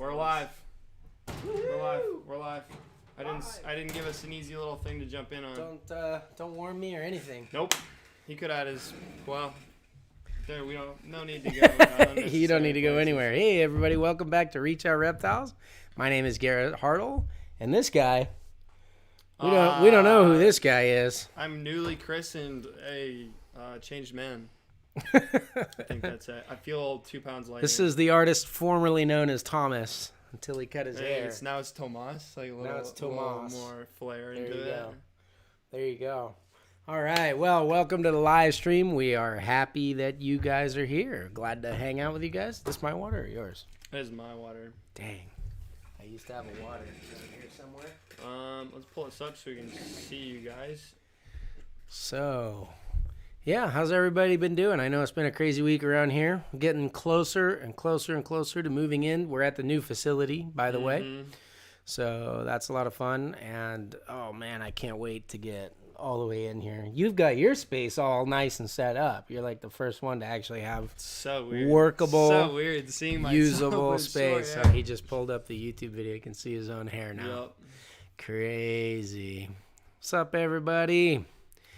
We're live. We're live. I didn't give us an easy little thing to jump in on. Don't warn me or anything. Nope. He could add his there we don't no need to go. You don't need to go anywhere. Hey everybody, welcome back to Out Reptiles. My name is Garrett Hartle, and this guy we don't know who this guy is. I'm newly christened a changed man. I think that's it. I feel 2 pounds lighter. This is the artist formerly known as Thomas until he cut his hair. Now it's Tomas. Like now it's Tomas. A little more flair into it. Go. There you go. All right. Well, welcome to the live stream. We are happy that you guys are here. Glad to hang out with you guys. Is this my water or yours? It is my water. Dang. I used to have a water here somewhere. Let's pull this up so we can see you guys. So, yeah, how's everybody been doing? I know it's been a crazy week around here. Getting closer and closer and closer to moving in. We're at the new facility, by the way. So that's a lot of fun. And, oh, man, I can't wait to get all the way in here. You've got your space all nice and set up. You're like the first one to actually have workable, so weird seeing my usable space. Short, So he just pulled up the YouTube video. You can see his own hair now. Yep. Crazy. What's up, everybody?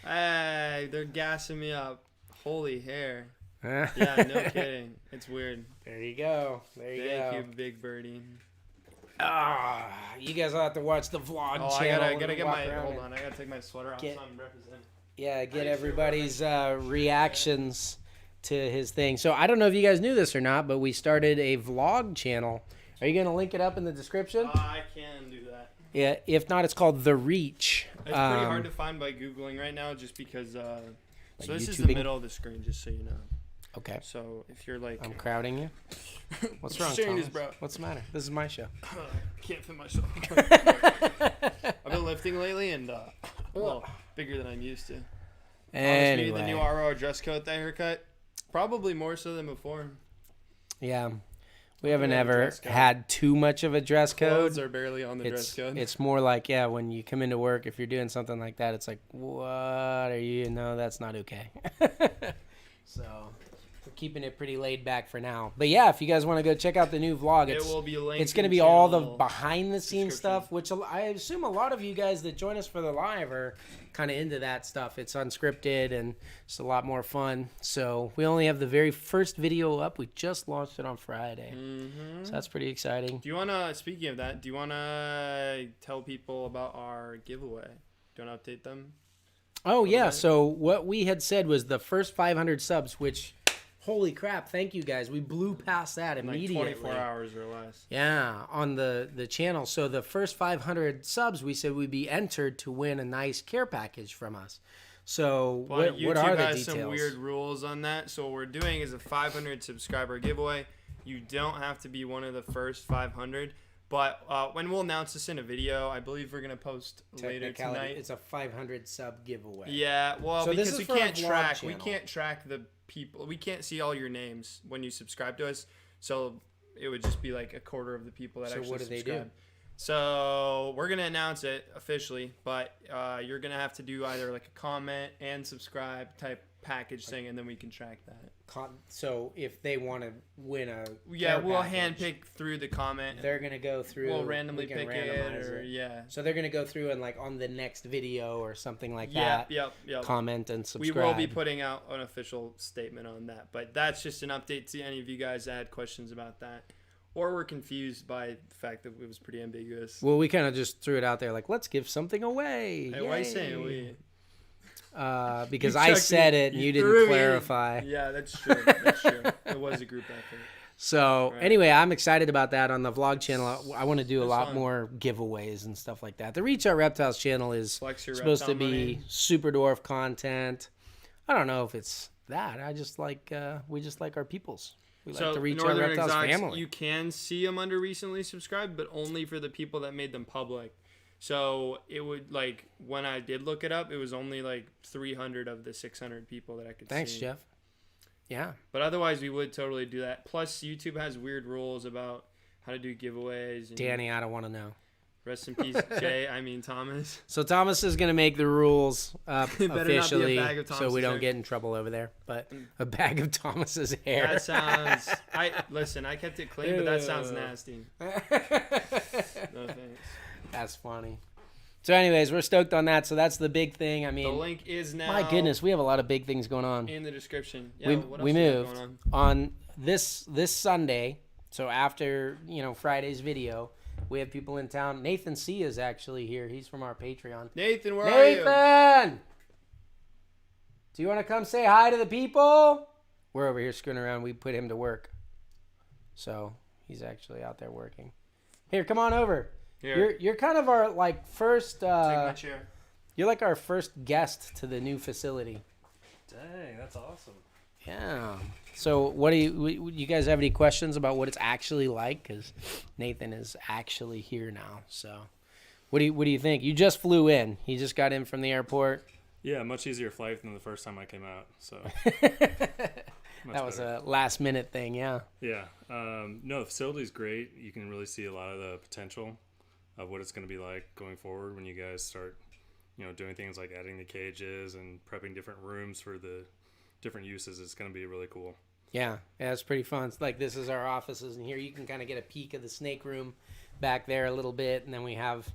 Hey, they're gassing me up. Holy hair. Yeah, no kidding. It's weird. There you go. Thank you, Big Birdie. You guys will have to watch the vlog channel. I gotta get my, hold on, I gotta take my sweater off so I'm representing. Yeah, get everybody's reactions to his thing. So I don't know if you guys knew this or not, but we started a vlog channel. Are you going to link it up in the description? I can do that. Yeah, if not, it's called The Reach. It's pretty hard to find by Googling right now just because, so this is the middle of the screen, just so you know. Okay. So if you're like... I'm crowding you? What's wrong, Thomas? What's the matter? This is my show. Can't fit myself. I've been lifting lately and well, bigger than I'm used to. Anyway. Maybe the new RO dress code that haircut. Probably more so than before. Yeah. We haven't ever had too much of a dress code. Clothes are barely on the dress code. It's more like, yeah, when you come into work, if you're doing something like that, it's like, what are you? No, that's not okay. So we're keeping it pretty laid back for now. But yeah, if you guys want to go check out the new vlog, it will be linked. It's going to be all the behind the scenes stuff, which I assume a lot of you guys that join us for the live are kind of into that stuff. It's unscripted and it's a lot more fun. So we only have the very first video up. We just launched it on Friday. So that's pretty exciting. Do you want to, speaking of that, do you want to tell people about our giveaway? Do you want to update them? Oh, yeah. So what we had said was the first 500 subs, which, holy crap, thank you guys. We blew past that immediately. Like 24 hours or less. Yeah, on the channel. So the first 500 subs, we said would be entered to win a nice care package from us. So what are the details? YouTube has some weird rules on that. So what we're doing is a 500 subscriber giveaway. You don't have to be one of the first 500. But when we'll announce this in a video, I believe we're gonna post later tonight. It's a 500 sub giveaway. Yeah, well, so because we can't track the people. We can't see all your names when you subscribe to us. So it would just be like a quarter of the people that actually subscribe. So what do they do? So we're gonna announce it officially, but you're gonna have to do either like a comment and subscribe type package thing, and then we can track that. So if they want to win a we'll handpick through the comment. They're gonna go through. We'll randomly pick it. So they're gonna go through and like on the next video or something like that. Yep. Comment and subscribe. We will be putting out an official statement on that, but that's just an update to any of you guys that had questions about that, or were confused by the fact that it was pretty ambiguous. Well, we kind of just threw it out there like, let's give something away. Hey, why are you saying we? Because I said it and you didn't clarify. Yeah, that's true. That's true. It was a group effort. So anyway, I'm excited about that on the vlog channel. I want to do a lot more giveaways and stuff like that. The Out Reptiles channel is supposed to be SUPERDWARF content. I don't know if it's that. I just like we just like our peoples. We like the Out Reptiles family. You can see them under recently subscribed, but only for the people that made them public. So it would, like, when I did look it up, it was only like 300 of the 600 people that I could see. Thanks, Jeff. Yeah. But otherwise, we would totally do that. Plus, YouTube has weird rules about how to do giveaways. And Danny, I don't want to know. Rest in peace, Thomas. So Thomas is going to make the rules officially, so we don't hair. get in trouble over there. But a bag of Thomas's hair. That sounds. I kept it clean, but that sounds nasty. No thanks. That's funny. So, anyways, we're stoked on that. So that's the big thing. I mean, the link is now. My goodness, we have a lot of big things going on in the description. Yeah, we moved on this Sunday. So after Friday's video. We have people in town. Nathan C is actually here. He's from our Patreon. Nathan, where are you? Nathan! Do you want to come say hi to the people? We're over here screwing around. We put him to work. So he's actually out there working. Here, come on over. Here. You're kind of our first... Take my chair. You're like our first guest to the new facility. Dang, that's awesome. Yeah. So, what do you guys have any questions about what it's actually like? Because Nathan is actually here now. So, what do you think? You just flew in. He just got in from the airport. Yeah, much easier flight than the first time I came out. So that was a last minute thing. Yeah. Yeah. No, the facility's great. You can really see a lot of the potential of what it's going to be like going forward when you guys start, doing things like adding the cages and prepping different rooms for the different uses. It's going to be really cool. Yeah, it's pretty fun. It's like this is our offices, and here you can kind of get a peek of the snake room back there a little bit, and then we have,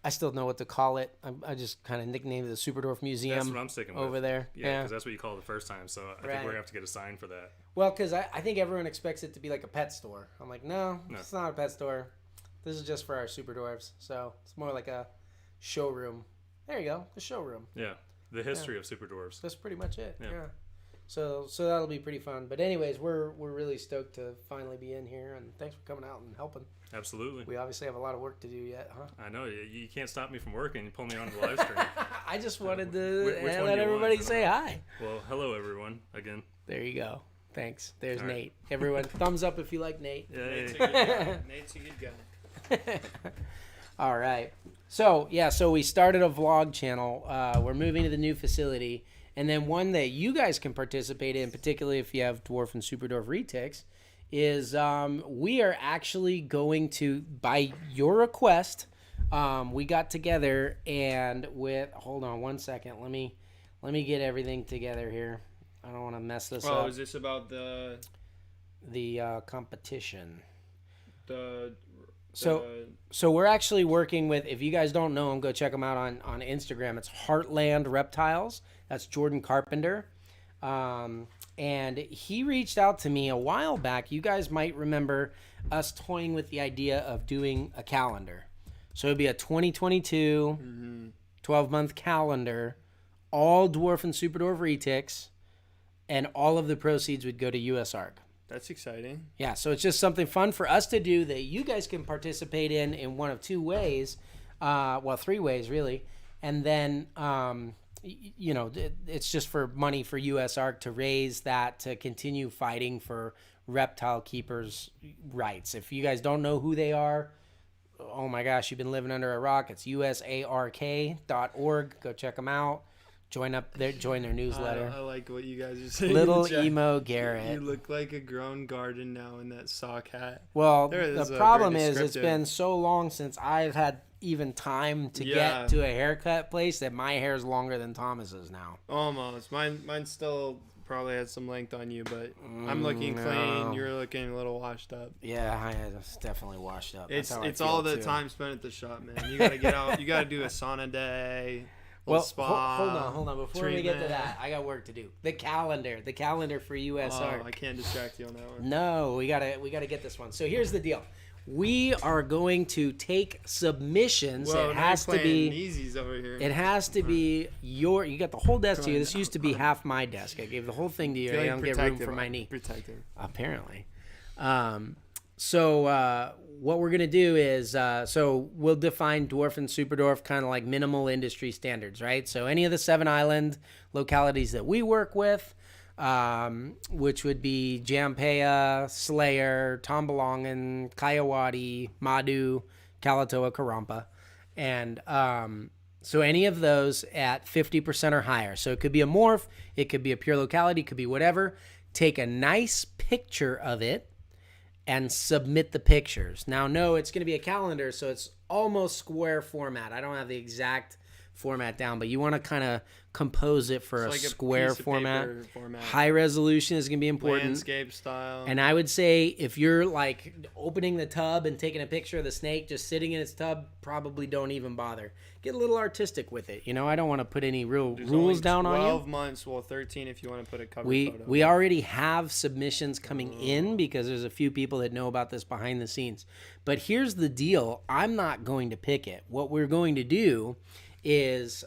I still don't know what to call it. I just kind of nicknamed it the SUPERDWARF Museum. That's what I'm sticking with. Over there. Yeah, because that's what you called it the first time, so I think we're going to have to get a sign for that. Well, because I think everyone expects it to be like a pet store. I'm like, no, it's not a pet store. This is just for our SUPERDWARFs, so it's more like a showroom. There you go, the showroom. Yeah, the history of SUPERDWARFs. That's pretty much it, yeah. So that'll be pretty fun. But anyways, we're really stoked to finally be in here, and thanks for coming out and helping. Absolutely. We obviously have a lot of work to do yet, huh? I know. You can't stop me from working. You pull me onto the live stream. I just wanted to let everybody say hi. Well, hello, everyone, again. There you go. Thanks. There's Nate. Everyone, thumbs up if you like Nate. Yeah, Nate's a good guy. Nate's a good guy. All right. So we started a vlog channel. We're moving to the new facility. And then one that you guys can participate in, particularly if you have Dwarf and SUPERDWARF Retics, is we are actually going to, by your request, we got together and hold on one second. Let me get everything together here. I don't want to mess this up. Oh, is this about the competition? So we're actually working with, if you guys don't know them, go check them out on Instagram. It's Heartland Reptiles. That's Jordan Carpenter. And he reached out to me a while back. You guys might remember us toying with the idea of doing a calendar. So it'd be a 2022 12-month calendar, all Dwarf and SUPERDWARF Retics, and all of the proceeds would go to US ARC. That's exciting. Yeah, so it's just something fun for us to do that you guys can participate in one of two ways. Well, three ways, really. And then, it's just for money for US ARC to raise that to continue fighting for reptile keepers' rights. If you guys don't know who they are, oh my gosh, you've been living under a rock. It's usark.org. Go check them out. Join their newsletter. I like what you guys are saying. Little emo Garrett. You look like a grown garden now in that sock hat. Well, the problem is it's been so long since I've had even time to get to a haircut place that my hair is longer than Thomas's now. Almost. Mine still probably has some length on you, but I'm looking clean. You're looking a little washed up. Yeah, it's definitely washed up. It's all the time spent at the shop, man. You got to get out. You got to do a sauna day. Well, spa, hold on. Before we get to that, I got work to do. The calendar for US ARC. I can't distract you on that one. No, we gotta get this one. So here's the deal. We are going to take submissions. Whoa, it has to be easies over here. It has to be you got the whole desk to you. This used to be half my desk. I gave the whole thing to you. I don't get room for my knee. Protective. Apparently. So what we're going to do is, we'll define Dwarf and SUPERDWARF kind of like minimal industry standards, right? So any of the 7 island localities that we work with, which would be Jampea, Slayer, Tombalongan, Kayawati, Madu, Kalatoa, Karrampa. And so any of those at 50% or higher. So it could be a morph, it could be a pure locality, it could be whatever. Take a nice picture of it, and submit the pictures. Now, no, it's going to be a calendar, so it's almost square format. I don't have the exact format down, but you want to kind of compose it for a square format. High resolution is going to be important. Landscape style. And I would say if you're like opening the tub and taking a picture of the snake just sitting in its tub, probably don't even bother. Get a little artistic with it. You know, I don't want to put any rules down on you. 12 months, well, 13 if you want to put a cover photo. We already have submissions coming in because there's a few people that know about this behind the scenes. But here's the deal. I'm not going to pick it. What we're going to do is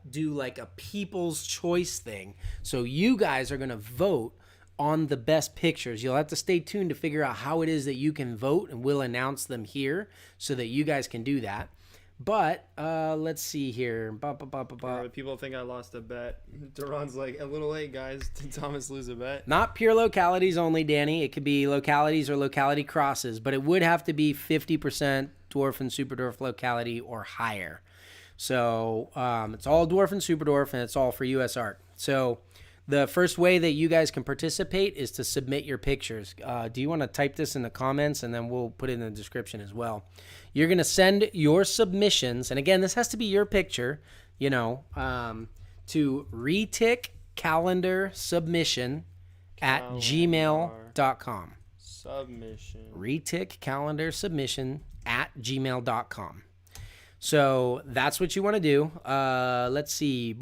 do like a people's choice thing. So you guys are going to vote on the best pictures. You'll have to stay tuned to figure out how it is that you can vote, and we'll announce them here so that you guys can do that. But let's see here. People think I lost a bet. Duran's like, a little late, guys. Did Thomas lose a bet? Not pure localities only, Danny. It could be localities or locality crosses, but it would have to be 50% dwarf and super dwarf locality or higher. So it's all dwarf and super dwarf, and it's all for US ARC. So the first way that you guys can participate is to submit your pictures. Do you want to type this in the comments, and then we'll put it in the description as well. You're going to send your submissions, and again, this has to be your picture, you know, to ReticCalendarSubmission at gmail.com. Submission. ReticCalendarSubmission at gmail.com. So that's what you want to do. Let's see.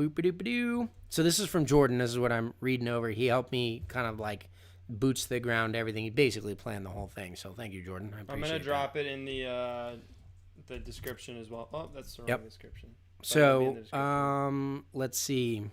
So this is from Jordan. This is what I'm reading over. He helped me kind of like boots to the ground, everything. He basically planned the whole thing. So thank you, Jordan. I appreciate I'm going to drop it in the description as well. Oh, that's the wrong description. So let's see.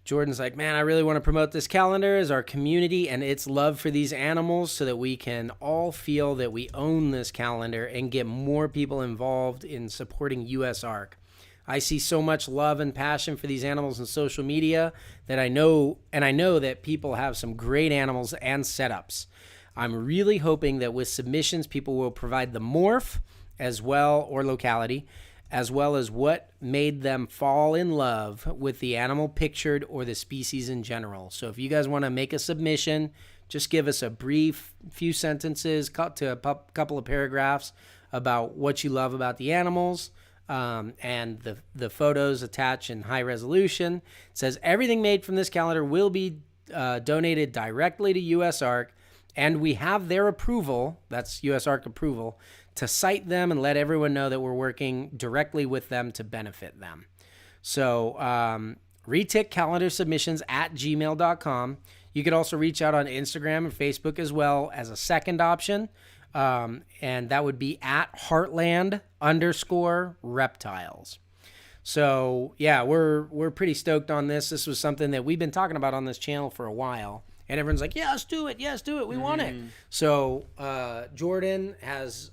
Jordan's like, man, I really want to promote this calendar as our community and its love for these animals so that we can all feel that we own this calendar and get more people involved in supporting US ARC. I see so much love and passion for these animals in social media that I know that people have some great animals and setups. I'm really hoping that with submissions, people will provide the morph as well, or locality, as well as what made them fall in love with the animal pictured or the species in general. So if you guys want to make a submission, just give us a brief few sentences, cut to a couple of paragraphs about what you love about the animals, and the photos attached in high resolution. It says everything made from this calendar will be donated directly to US ARC, and we have their approval, that's US ARC approval, to cite them and let everyone know that we're working directly with them to benefit them. So ReticCalendarSubmissions at gmail.com. You could also reach out on Instagram and Facebook as well as a second option. And that would be at Heartland_Reptiles. So yeah, we're pretty stoked on this. This was something that we've been talking about on this channel for a while. And everyone's like, yeah, let's do it. Yes, do it. We want it. So Jordan has,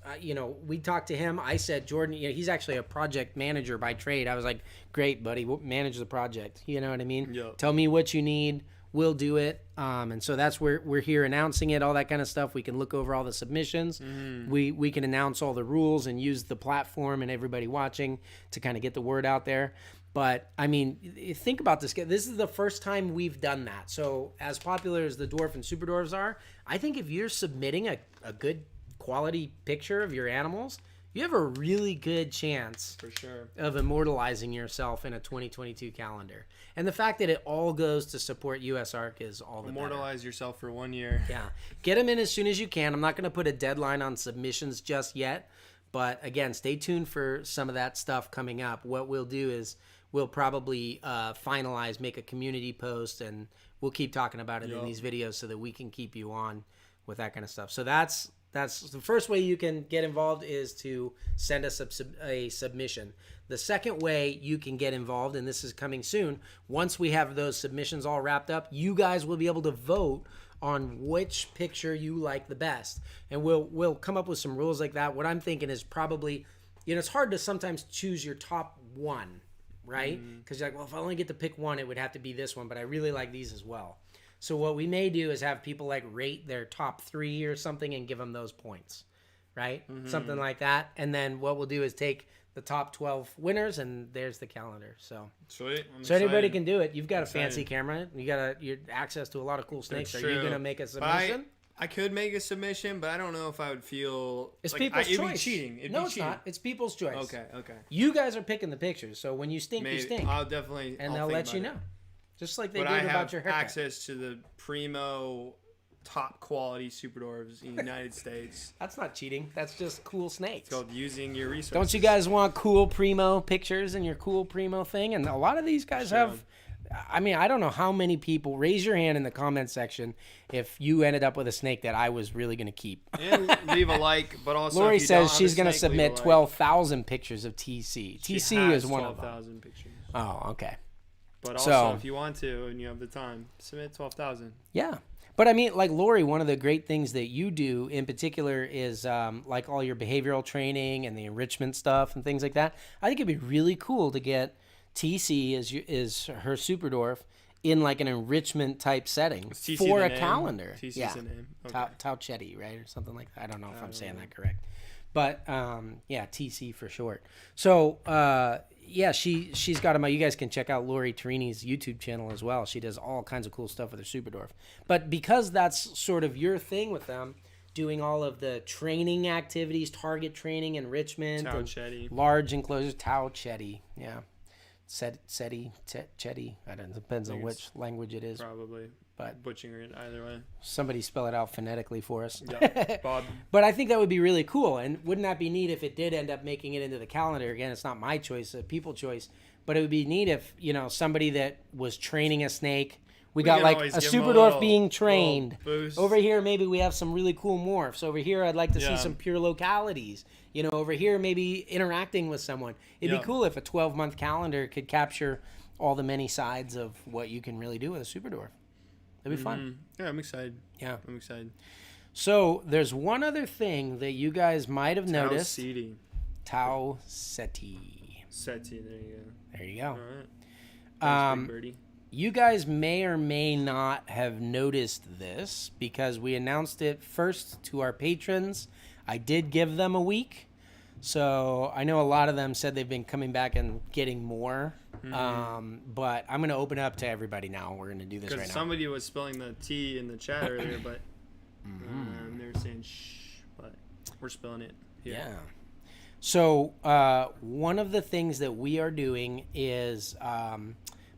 we talked to him. I said, Jordan, he's actually a project manager by trade. I was like, great, buddy. We'll manage the project. You know what I mean? Yep. Tell me what you need. We'll do it. And so that's where we're here announcing it, all that kind of stuff. We can look over all the submissions. We can announce all the rules and use the platform and everybody watching to kind of get the word out there. But, I mean, think about this. This is the first time we've done that. So, as popular as the dwarf and super dwarfs are, I think if you're submitting a good quality picture of your animals, you have a really good chance for sure of immortalizing yourself in a 2022 calendar. And the fact that it all goes to support US ARC is all the Immortalize yourself for 1 year. Yeah. Get them in as soon as you can. I'm not going to put a deadline on submissions just yet. But, again, stay tuned for some of that stuff coming up. What we'll do is we'll probably finalize, make a community post, and we'll keep talking about it in these videos so that we can keep you on with that kind of stuff. So that's the first way you can get involved is to send us a submission. The second way you can get involved, and this is coming soon, once we have those submissions all wrapped up, you guys will be able to vote on which picture you like the best. And we'll come up with some rules like that. What I'm thinking is probably, it's hard to sometimes choose your top one, right? Because you're like, well, if I only get to pick one, it would have to be this one, but I really like these as well. So what we may do is have people like rate their top 3 or something and give them those points, right? Something like that. And then what we'll do is take the top 12 winners, and there's the calendar. So sweet. So anybody can do it. You've got a fancy camera. You got your access to a lot of cool snakes. Are you going to make a submission? I could make a submission, but I don't know if I would feel... It's people's choice. It'd be cheating. It's not. It's people's choice. Okay. You guys are picking the pictures, so when you stink, you stink. I'll definitely... And they'll let you know. Just like they did about your haircut. But I have access to the primo... top quality SUPERDWARFs in the United States. That's not cheating. That's just cool snakes. It's called using your resources. Don't you guys want cool primo pictures in your cool primo thing? And a lot of these guys have... I mean, I don't know how many people... Raise your hand in the comment section if you ended up with a snake that I was really going to keep. And leave a like, but also... Lori says she's going to submit 12,000 pictures of TC. TC is one of them. 12,000 pictures. Oh, okay. But also, if you want to and you have the time, submit 12,000. Yeah. But I mean, like Lori, one of the great things that you do in particular is like all your behavioral training and the enrichment stuff and things like that. I think it'd be really cool to get TC is her SUPERDWARF in like an enrichment type setting for a calendar. TC's the name. Okay. Tauchetti, right? Or something like that. I don't know if I'm saying that correct. But yeah, TC for short. So yeah, she's got them. You guys can check out Lori Torini's YouTube channel as well. She does all kinds of cool stuff with her SUPERDWARF. But because that's sort of your thing with them, doing all of the training activities, target training, enrichment, and large enclosures, Tauchetti, yeah. Chetty. I don't know. Depends on which language it is. Probably. But butchering it either way. Somebody spell it out phonetically for us. Yeah, Bob. But I think that would be really cool. And wouldn't that be neat if it did end up making it into the calendar? Again, it's not my choice, a people choice. But it would be neat if, somebody that was training a snake, we got like a SUPERDWARF being trained. Over here, maybe we have some really cool morphs. Over here, I'd like to see some pure localities. Over here, maybe interacting with someone. It'd be cool if a 12-month calendar could capture all the many sides of what you can really do with a SUPERDWARF. That'd be fun. Yeah, I'm excited. Yeah. I'm excited. So there's one other thing that you guys might have noticed. Tau Seti. Seti, there you go. There you go. All right. Thanks, big birdie. You guys may or may not have noticed this because we announced it first to our patrons. I did give them a week. So I know a lot of them said they've been coming back and getting more. But I'm going to open it up to everybody now. We're going to do this right now. Somebody was spilling the tea in the chat earlier, but they were saying shh, but we're spilling it here. Yeah. So one of the things that we are doing is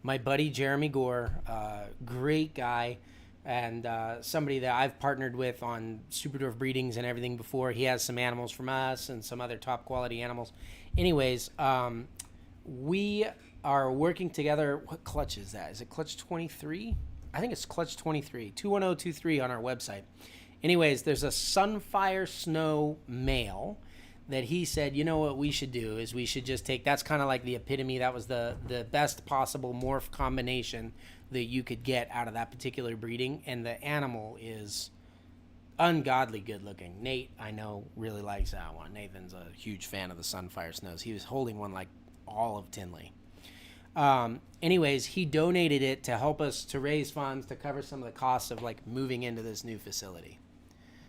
my buddy Jeremy Gore, great guy, and somebody that I've partnered with on SUPERDWARF breedings and everything before. He has some animals from us and some other top quality animals. Anyways, we are working together. What clutch is that? Is it clutch 23? I think it's clutch 23, 21023 on our website. Anyways, there's a Sunfire Snow male that he said, you know what we should do is we should just take, that's kind of like the epitome. That was the best possible morph combination that you could get out of that particular breeding. And the animal is ungodly good looking. Nate, I know, really likes that one. Nathan's a huge fan of the Sunfire Snows. He was holding one like all of Tinley. Anyways, he donated it to help us to raise funds to cover some of the costs of like moving into this new facility.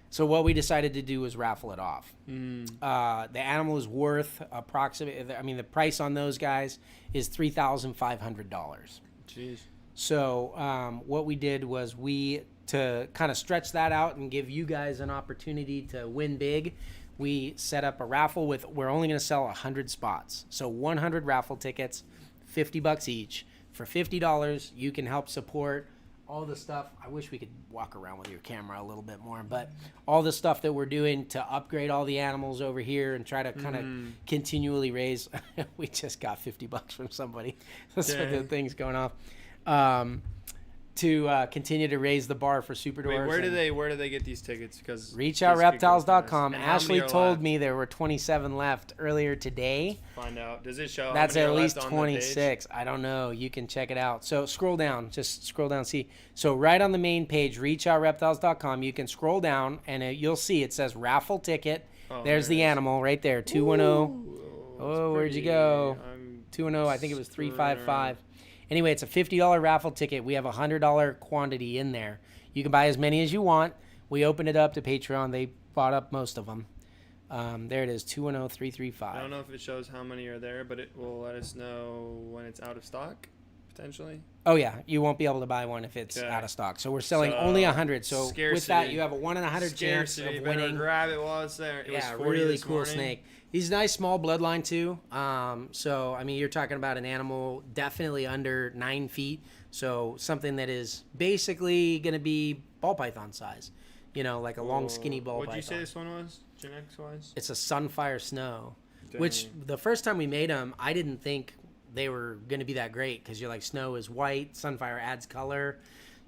So what we decided to do was raffle it off. The animal is worth approximately, the price on those guys is $3,500. Jeez. So what we did was to kind of stretch that out and give you guys an opportunity to win big, we set up a raffle we're only going to sell 100 spots. So 100 raffle tickets, $50 each. For $50, you can help support all the stuff. I wish we could walk around with your camera a little bit more, but all the stuff that we're doing to upgrade all the animals over here and try to kind of continually raise. We just got $50 from somebody. That's what the thing's going off. To continue to raise the bar for SUPERDWARFs. Wait, where do they get these tickets? Because ReachOutReptiles.com. Ashley told me there were 27 left earlier today. Find out. Does it show? That's at least 26. I don't know. You can check it out. So scroll down. Just scroll down. See. So right on the main page, ReachOutReptiles.com, you can scroll down and you'll see it says raffle ticket. There's the animal right there. 210. Oh, where'd you go? 210. I think it was 355. Anyway, it's a $50 raffle ticket. We have a $100 quantity in there. You can buy as many as you want. We opened it up to Patreon. They bought up most of them. There it is, 210335. I don't know if it shows how many are there, but it will let us know when it's out of stock, potentially. Oh yeah, you won't be able to buy one if it's out of stock. So we're selling only 100. So with that, you have a 1 in 100 chance of winning. Grab it while it's there. It was 40 really this cool morning. snake. He's nice, small bloodline too. So I mean, you're talking about an animal definitely under 9 feet. So something that is basically going to be ball python size. You know, like a long, skinny ball python. What did you say this one was, genetics wise? It's a Sunfire Snow. Dang. Which the first time we made them, I didn't think they were going to be that great because you're like, snow is white, Sunfire adds color,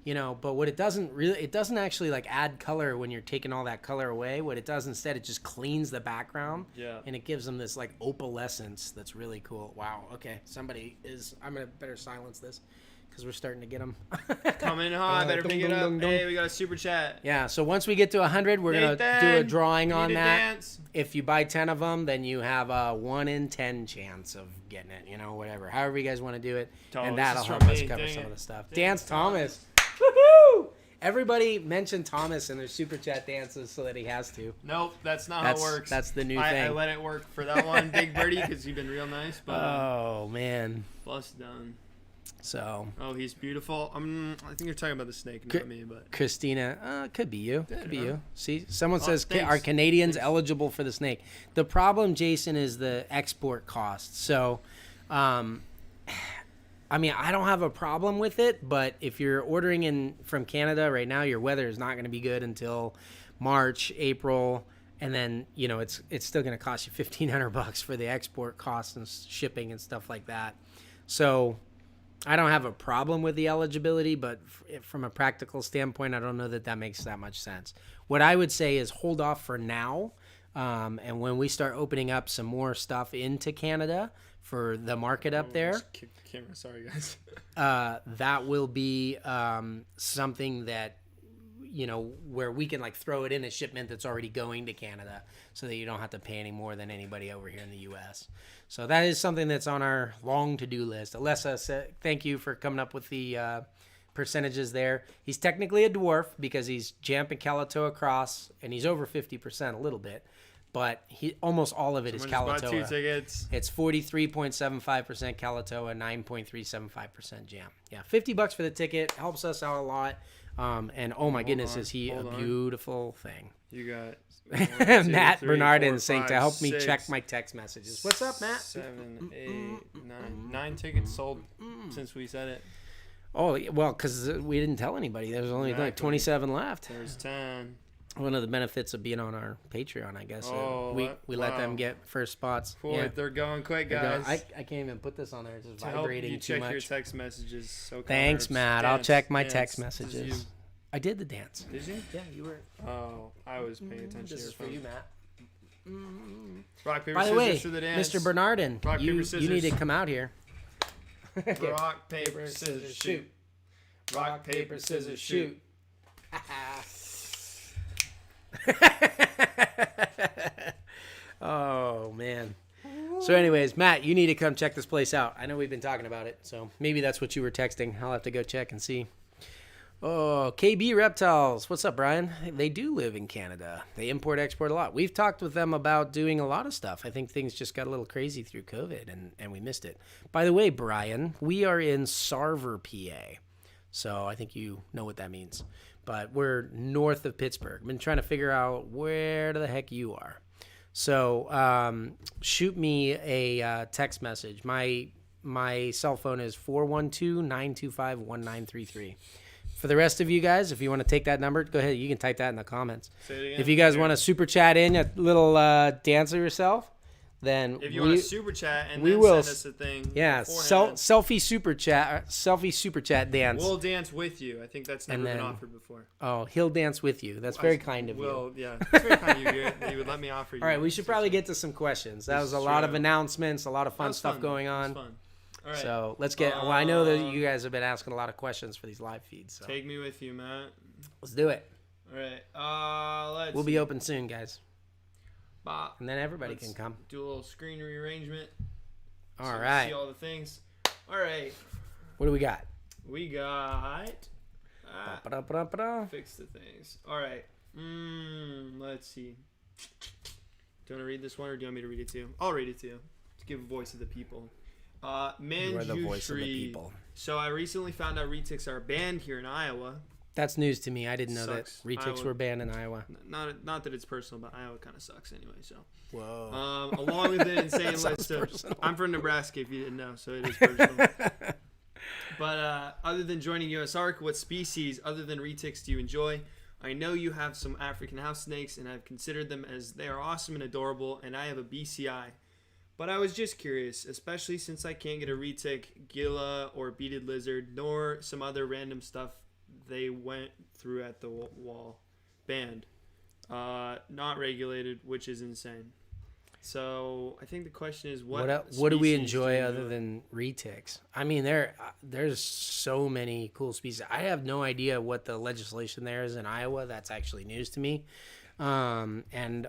you know, but what it doesn't actually like add color when you're taking all that color away. What it does instead, it just cleans the background and it gives them this like opalescence that's really cool. Wow. Okay. I'm going to better silence this because we're starting to get them. Coming hot. Better pick it up. Hey, we got a super chat. Yeah. So once we get to 100, we're going to do a drawing on that. Dance. If you buy 10 of them, then you have a 1 in 10 chance of getting it, you know, whatever. However you guys want to do it. And that'll help us cover some of the stuff. Dance Thomas. Woohoo! Everybody mentioned Thomas in their super chat dances so that he has to. Nope, that's not how it works. That's the new thing. I let it work for that one, Big Birdie, because you've been real nice. But, oh, man. Plus done. So. Oh, he's beautiful. I think you're talking about the snake, not me. But Christina, could be you. Could be you. See, someone says, thanks. are Canadians eligible for the snake? The problem, Jason, is the export cost. So, I mean, I don't have a problem with it, but if you're ordering in from Canada right now, your weather is not going to be good until March, April, and then, you know, it's still going to cost you $1,500 for the export costs and shipping and stuff like that. So I don't have a problem with the eligibility, but from a practical standpoint, I don't know that makes that much sense. What I would say is hold off for now, and when we start opening up some more stuff into Canada for the market up there, camera, sorry guys. That will be something that, you know, where we can like throw it in a shipment that's already going to Canada so that you don't have to pay any more than anybody over here in the U.S. So that is something that's on our long to-do list. Alessa, thank you for coming up with the percentages there. He's technically a dwarf because he's Jamp and Calato cross, and he's over 50% a little bit. But almost all of it is Calato. 2 tickets. It's 43.75% Calato, 9.375% Jam. Yeah, $50 for the ticket helps us out a lot. And oh my goodness, is he a beautiful thing? You got 1, 2, Matt 3, Bernardin 4, saying 5, to help me check my text messages. What's up, Matt? 7, 8, 9. 9 tickets sold since we said it. Oh well, because we didn't tell anybody. There's only like 27 left. There's 10. One of the benefits of being on our Patreon, I guess. We let them get first spots. Boy, they're going quick, guys. I can't even put this on there. It's just vibrating too much. Check your text messages. So thanks, Matt. I'll check my text messages. I did the dance. Did you? Yeah, you were. Oh, I was paying attention. This is for you, Matt. Rock, paper, By the way, scissors for the dance. Mr. Bernardin, Rock, paper, scissors. You need to come out here. Rock, paper, scissors, shoot. Rock, paper, scissors, shoot. Oh man. So anyways, Matt, you need to come check this place out. I know we've been talking about it, so maybe that's what you were texting. I'll have to go check and see. Oh, KB Reptiles. What's up, Brian? They do live in Canada. They import-export a lot. We've talked with them about doing a lot of stuff. I think things just got a little crazy through COVID, and we missed it. By the way, Brian, we are in Sarver, PA. So I think you know what that means. But we're north of Pittsburgh. I've been trying to figure out where the heck you are. So shoot me a text message. My cell phone is 412-925-1933. For the rest of you guys, if you want to take that number, go ahead. You can type that in the comments. Say it again. If you guys want to super chat in a little dance of yourself, then if you want to super chat and we then will, send us a thing. Yeah, selfie super chat dance. We'll dance with you. I think that's never been offered before. Oh, he'll dance with you. That's very kind of you. Well, yeah, it's very kind of you, Garrett, that you would let me offer you. All right, we should probably get to some questions. That was a lot of announcements, a lot of fun stuff going on. That was fun. All right. So let's get. Well, I know that you guys have been asking a lot of questions for these live feeds. So. Take me with you, Matt. Let's do it. All right. We'll be open soon, guys. And then everybody Let's can come. Do a little screen rearrangement. All right. See all the things. All right. What do we got? We got. Fix the things. All right. Let's see. Do you want to read this one or do you want me to read it to you? I'll read it to you. To give a voice to the people. You are the voice of the people. So I recently found out Retics are banned here in Iowa. That's news to me. I didn't know that Retics were banned in Iowa. Not that it's personal, but Iowa kind of sucks anyway. So. Whoa. Along with an insane list of... I'm from Nebraska, if you didn't know, so it is personal. But other than joining USARK, what species other than Retics do you enjoy? I know you have some African house snakes, and I've considered them as they are awesome and adorable, and I have a BCI. But I was just curious, especially since I can't get a Retic, Gila, or beaded lizard, nor some other random stuff they went through at the wall. Banned. Not regulated, which is insane. So I think the question is, what do we enjoy other than Retics? I mean, there's so many cool species. I have no idea what the legislation there is in Iowa. That's actually news to me. And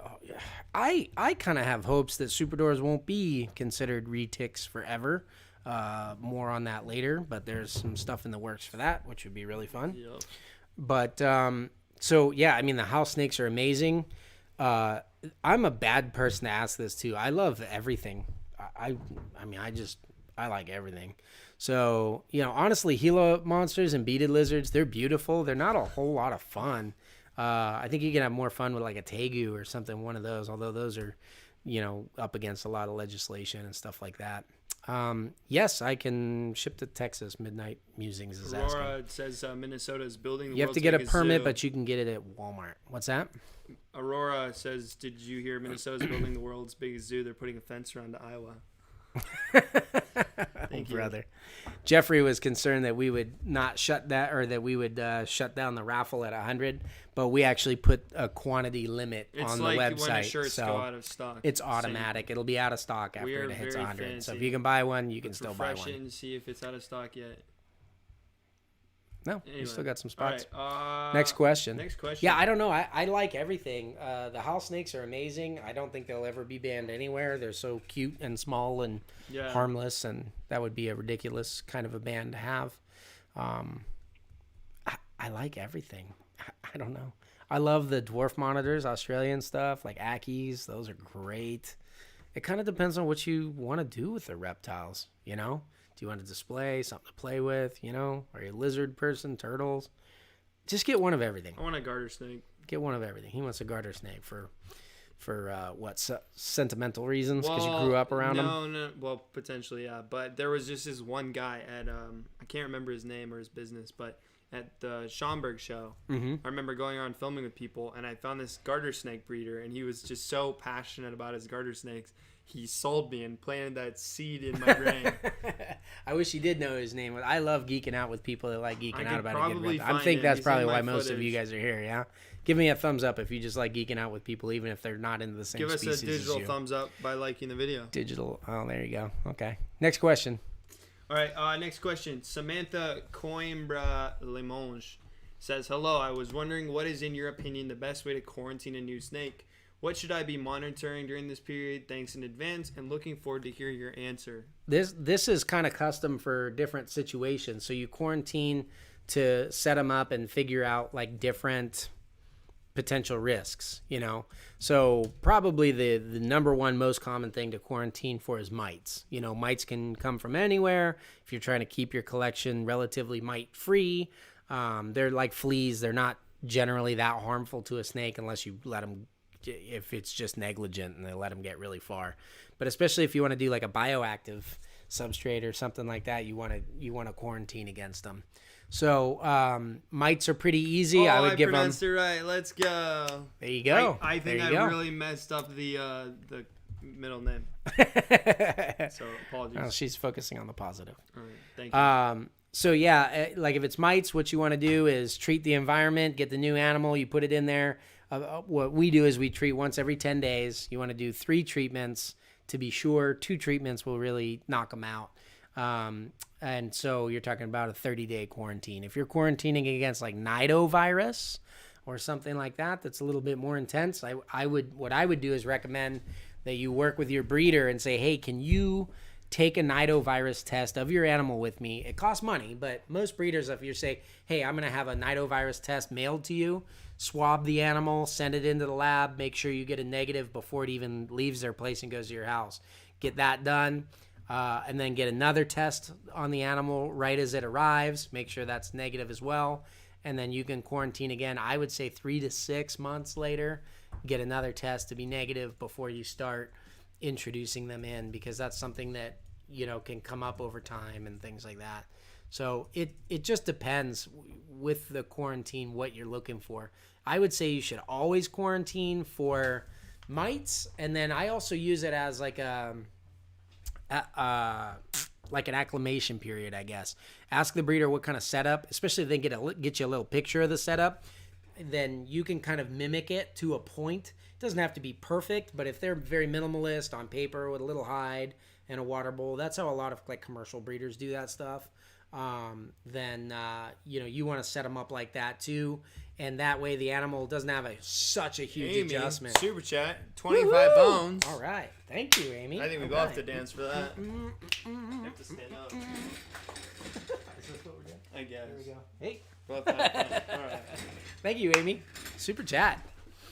I kind of have hopes that Superdwarfs won't be considered Retics forever. More on that later, but there's some stuff in the works for that, which would be really fun. Yep. But so yeah, I mean, the house snakes are amazing. I'm a bad person to ask this too. I love everything. I like everything. So, honestly, Gila monsters and beaded lizards, they're beautiful. They're not a whole lot of fun. I think you can have more fun with like a tegu or something, one of those, although those are, up against a lot of legislation and stuff like that. Yes, I can ship to Texas. Midnight Musings is asking. Aurora says Minnesota is building the You have to get a permit, but you can get it at Walmart. What's that? Aurora says, did you hear Minnesota's building the world's biggest zoo? They're putting a fence around Iowa. Thank you, brother. Jeffrey was concerned that we would not shut that, or that we would shut down the raffle at 100, but we actually put a quantity limit on the website. It's like when the shirts go out of stock. It's automatic. It'll be out of stock after it hits 100. Fancy. So if you can buy one, you can still buy one. Refresh it and see if it's out of stock yet. No, anyway. We still got some spots. Right, Next question. Yeah, I don't know. I like everything. The house snakes are amazing. I don't think they'll ever be banned anywhere. They're so cute and small and harmless, and that would be a ridiculous kind of a ban to have. I like everything. I don't know. I love the dwarf monitors, Australian stuff, like Ackies. Those are great. It kind of depends on what you want to do with the reptiles, Do you want to display, something to play with, Are you a lizard person, turtles? Just get one of everything. I want a garter snake. Get one of everything. He wants a garter snake for sentimental reasons? Because you grew up around him? No. Well, potentially, yeah. But there was just this one guy at, I can't remember his name or his business, but at the Schaumburg show, I remember going around filming with people, and I found this garter snake breeder, and he was just so passionate about his garter snakes. He sold me and planted that seed in my brain. I wish he did know his name. I love geeking out with people that like geeking out about a good reptile. I think that's probably why most of you guys are here, yeah? Give me a thumbs up if you just like geeking out with people, even if they're not into the same species as you. Give us a digital thumbs up by liking the video. Digital. Oh, there you go. Okay. Next question. All right. Next question. Samantha Coimbra Limonge says, hello, I was wondering what is, in your opinion, the best way to quarantine a new snake? What should I be monitoring during this period? Thanks in advance, and looking forward to hearing your answer. This is kind of custom for different situations. So you quarantine to set them up and figure out like different potential risks, So probably the number one most common thing to quarantine for is mites. Mites can come from anywhere. If you're trying to keep your collection relatively mite-free, they're like fleas. They're not generally that harmful to a snake unless you let them, if it's just negligent and they let them get really far. But especially if you want to do like a bioactive substrate or something like that, you want to quarantine against them. So mites are pretty easy. I would give them. I pronounced it right. Let's go. There you go. I think I really messed up the middle name. So apologies. Oh, she's focusing on the positive. All right, thank you. So yeah, like if it's mites, what you want to do is treat the environment, get the new animal, you put it in there. What we do is we treat once every 10 days. You want to do 3 treatments to be sure. 2 treatments will really knock them out. And so you're talking about a 30-day quarantine. If you're quarantining against like nidovirus or something like that, that's a little bit more intense. What I would do is recommend that you work with your breeder and say, hey, can you take a nidovirus test of your animal with me? It costs money, but most breeders, if you say, hey, I'm going to have a nidovirus test mailed to you, swab the animal, send it into the lab, make sure you get a negative before it even leaves their place and goes to your house. Get that done. and then get another test on the animal right as it arrives. Make sure that's negative as well. And then you can quarantine again. I would say 3 to 6 months later, get another test to be negative before you start introducing them in, because that's something that, can come up over time and things like that. So it just depends with the quarantine what you're looking for. I would say you should always quarantine for mites, and then I also use it as like an acclimation period, I guess. Ask the breeder what kind of setup, especially if they get you a little picture of the setup, then you can kind of mimic it to a point. It doesn't have to be perfect, but if they're very minimalist on paper with a little hide and a water bowl, that's how a lot of like commercial breeders do that stuff. Then you want to set them up like that too, and that way the animal doesn't have such a huge adjustment. Super chat, 25 bones. All right, thank you, Amy. I think we both have to dance for that. Have to stand up. Is this what we're doing? I guess. There we go. Hey. Both have fun. All right. Thank you, Amy. Super chat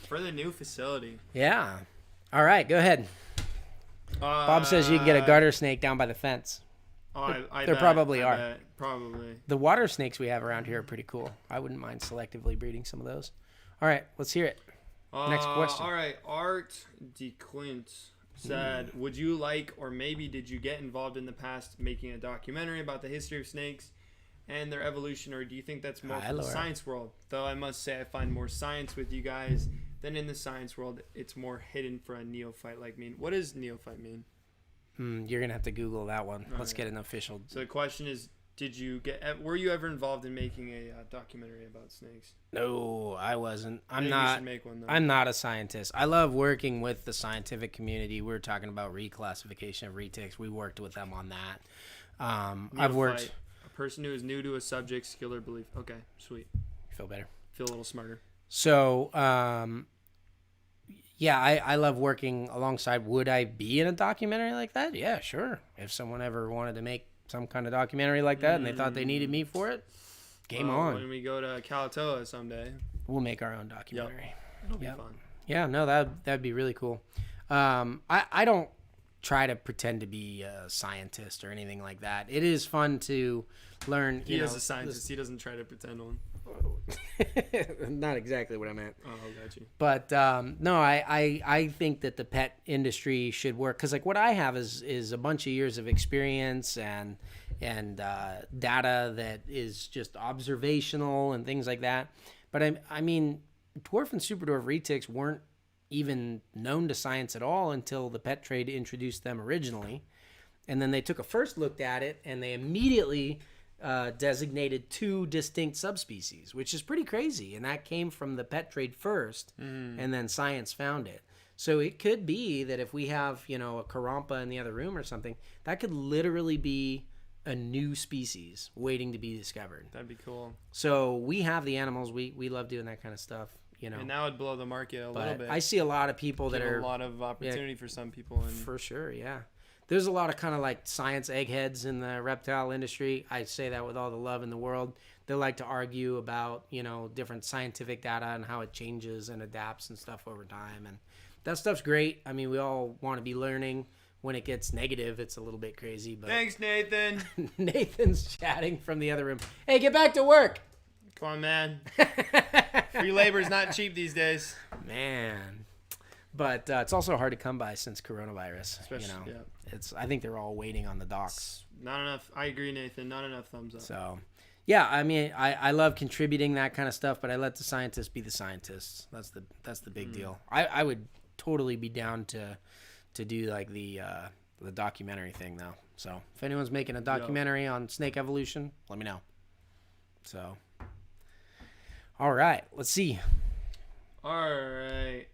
for the new facility. Yeah. All right, go ahead. Bob says you can get a garter snake down by the fence. Oh, there probably are. Bet. Probably. The water snakes we have around here are pretty cool. I wouldn't mind selectively breeding some of those. All right, let's hear it. Next question. All right, Art DeQuint said, would you like, or maybe did you get involved in the past making a documentary about the history of snakes and their evolution, or do you think that's more for the science world? Though I must say I find more science with you guys than in the science world. It's more hidden for a neophyte like me. What does neophyte mean? You're going to have to Google that one. All Let's right. get an official. So the question is, were you ever involved in making a documentary about snakes? No, I wasn't. Maybe we should make one, though. I'm not a scientist. I love working with the scientific community. We were talking about reclassification of retics. We worked with them on that. I've worked. A person who is new to a subject, skill, or belief. Okay, sweet. Feel better. Feel a little smarter. So, yeah, I love working alongside. Would I be in a documentary like that? Yeah, sure. If someone ever wanted to make some kind of documentary like that and they thought they needed me for it, game on. When we go to Kalatoa someday, we'll make our own documentary. Yep. It'll be fun. Yeah, no, that'd be really cool. I don't try to pretend to be a scientist or anything like that. It is fun to learn. He is a scientist. He doesn't try to pretend one. Not exactly what I meant. Oh, got you. But no, I think that the pet industry should work, because like what I have is a bunch of years of experience and data that is just observational and things like that. But I mean, dwarf and superdwarf retics weren't even known to science at all until the pet trade introduced them originally, and then they took a first look at it and they immediately designated 2 distinct subspecies, which is pretty crazy. And that came from the pet trade first, and then science found it. So it could be that if we have, a Carrampa in the other room or something, that could literally be a new species waiting to be discovered. That'd be cool. So we have the animals. We love doing that kind of stuff, And that would blow the market a little bit. I see a lot of people that are a lot of opportunity for some people. And for sure, yeah. There's a lot of kind of like science eggheads in the reptile industry. I say that with all the love in the world. They like to argue about, different scientific data and how it changes and adapts and stuff over time. And that stuff's great. I mean, we all want to be learning. When it gets negative, it's a little bit crazy. But thanks, Nathan. Nathan's chatting from the other room. Hey, get back to work. Come on, man. Free labor is not cheap these days. Man. But it's also hard to come by since coronavirus. Especially, I think they're all waiting on the docks. Not enough. I agree, Nathan. Not enough thumbs up. So, yeah, I mean, I love contributing that kind of stuff, but I let the scientists be the scientists. That's the big deal. I would totally be down to do like the documentary thing though. So if anyone's making a documentary on snake evolution, let me know. So, all right, let's see. All right.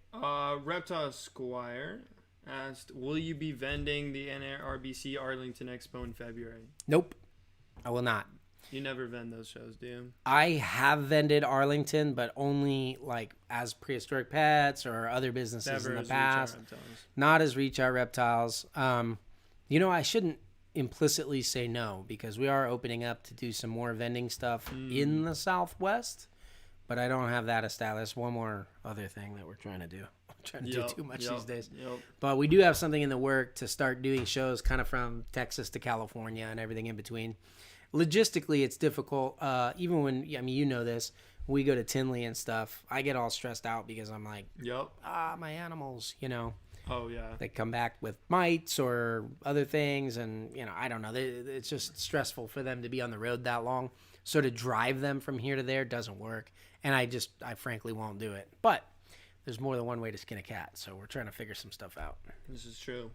Reptile Squire asked, will you be vending the NRBC Arlington Expo in February? Nope, I will not. You never vend those shows, do you? I have vended Arlington, but only like as Prehistoric Pets or other businesses in the past. Not as Reach Out Reptiles. I shouldn't implicitly say no, because we are opening up to do some more vending stuff in the Southwest. but I don't have that established. One more other thing that we're trying to do. I'm trying to do too much these days. But we do have something in the work to start doing shows kind of from Texas to California and everything in between. Logistically, it's difficult. Even when, I mean, you know this, we go to Tinley and stuff, I get all stressed out because I'm like, my animals, you know. Oh, yeah. They come back with mites or other things, and, you know, I don't know. It's just stressful for them to be on the road that long. So to drive them from here to there doesn't work, and I frankly won't do it. But there's more than one way to skin a cat, so we're trying to figure some stuff out. This is true.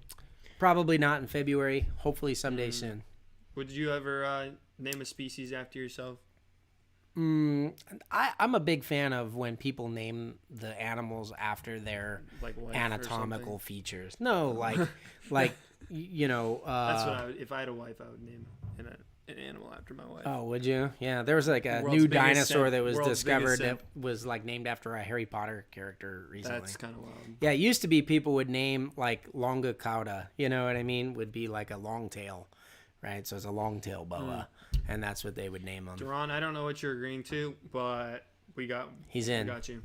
Probably not in February. Hopefully someday soon. Would you ever name a species after yourself? I'm a big fan of when people name the animals after their anatomical features. No, like you know. That's what if I had a wife, I would name an animal after my wife. Oh, would you? Yeah, there was like a new dinosaur that was discovered that was like named after a Harry Potter character recently. That's kind of wild. Yeah, it used to be people would name like longa cauda. You know what I mean? Would be like a long tail. Right, so it's a long-tail boa, and that's what they would name them. Duran, I don't know what you're agreeing to, but he's in. We got you.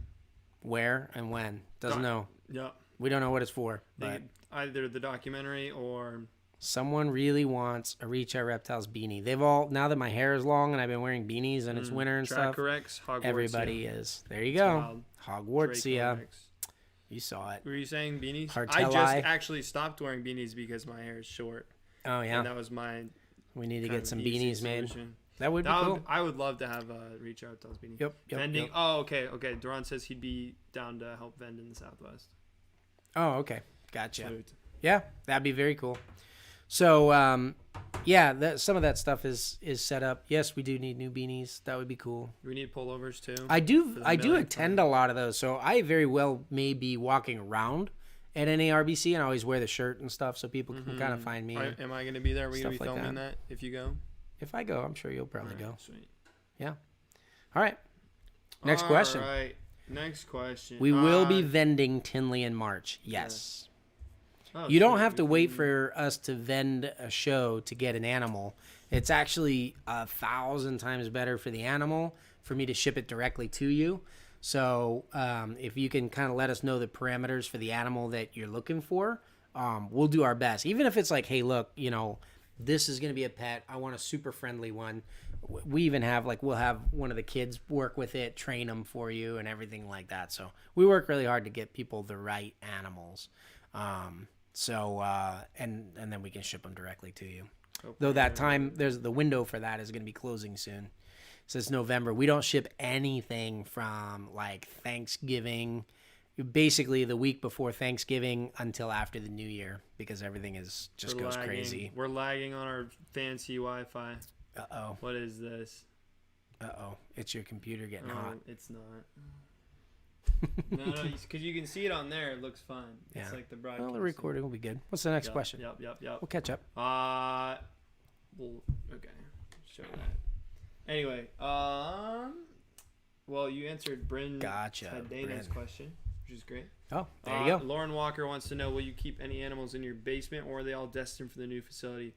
Where and when? Doesn't know. Yeah. We don't know what it's for. But either the documentary or... Someone really wants a Reach Out Reptiles beanie. They've all, now that my hair is long and I've been wearing beanies and it's winter and stuff. Corrects, Hogwarts. Everybody is. There you go. Hogwartsia. You saw it. Were you saying beanies? Hartelli. I just actually stopped wearing beanies because my hair is short. Oh, yeah. And that was my... We need to get some beanies made. That would be cool. I would love to have a Reach Out Reptiles beanie. Yep. Vending. Yep. Oh, okay. Duran says he'd be down to help vend in the Southwest. Oh, okay. Gotcha. Sweet. Yeah, that'd be very cool. So, some of that stuff is set up. Yes, we do need new beanies. That would be cool. We need pullovers too. I do attend a lot of those, so I very well may be walking around at NARBC and I always wear the shirt and stuff so people can kind of find me. Am I going to be there? Are we going to be filming that if you go? If I go, I'm sure you'll probably go. Sweet. Yeah. All right. Next question. All right. Next question. We will be vending Tinley in March. Yes. Oh, you don't have to wait for us to vend a show to get an animal. It's actually 1,000 times better for the animal for me to ship it directly to you. So if you can kind of let us know the parameters for the animal that you're looking for, we'll do our best. Even if it's like, hey, look, you know, this is going to be a pet. I want a super friendly one. We even have we'll have one of the kids work with it, train them for you and everything like that. So we work really hard to get people the right animals. And then we can ship them directly to you. Okay. Though that time, the window for that is going to be closing soon. So it's November. We don't ship anything from like Thanksgiving, basically the week before Thanksgiving until after the New Year because everything goes crazy. We're lagging on our fancy Wi-Fi. Uh-oh. What is this? Uh-oh. It's your computer getting hot. It's not. No, because you can see it on there. It looks fine. Yeah. It's like the broadcast. Well, the recording will be good. What's the next question? Yep. We'll catch up. Okay. Show that. Anyway, well, you answered Dana's question, which is great. Oh, there you go. Lauren Walker wants to know, will you keep any animals in your basement, or are they all destined for the new facility?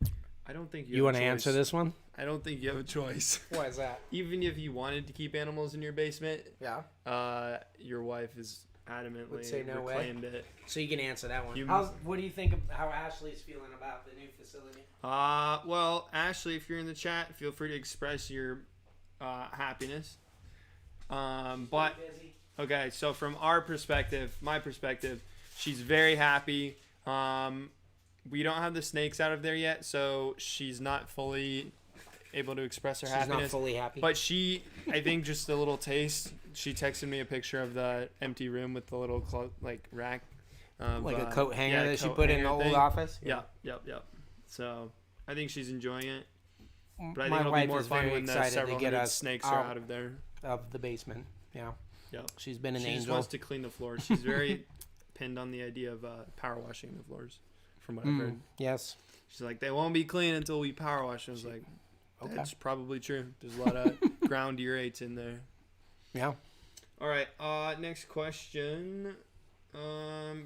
I don't think you want to answer this one? I don't think you have a choice. Why is that? Even if you wanted to keep animals in your basement, your wife is adamantly reclaimed it. So you can answer that one. What do you think of how Ashley's feeling about the new facility? Well, Ashley, if you're in the chat, feel free to express your happiness. But okay, so from my perspective, she's very happy. We don't have the snakes out of there yet, so she's not fully able to express her happiness. She's not fully happy. But I think just a little taste. She texted me a picture of the empty room with the little rack. Like a coat hanger that she put in the old office? Yeah. Yep. So I think she's enjoying it. But I think it'll be more fun when the several hundred snakes are out of there. Of the basement, yeah. Yep. She's been an angel. She just wants to clean the floors. She's very pinned on the idea of power washing the floors, from what I've heard. Yes. She's like, they won't be clean until we power wash. I was like, that's probably true. There's a lot of ground urates in there. Yeah. All right. Next question.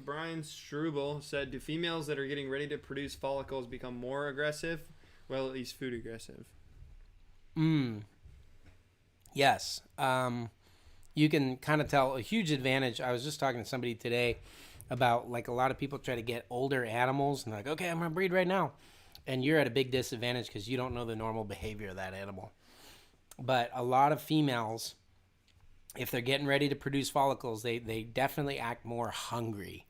Brian Struble said, do females that are getting ready to produce follicles become more aggressive? Well, at least food aggressive. Yes. you can kind of tell a huge advantage. I was just talking to somebody today about like a lot of people try to get older animals and they're like, okay, I'm going to breed right now. And you're at a big disadvantage because you don't know the normal behavior of that animal. But a lot of females, if they're getting ready to produce follicles, they definitely act more hungry.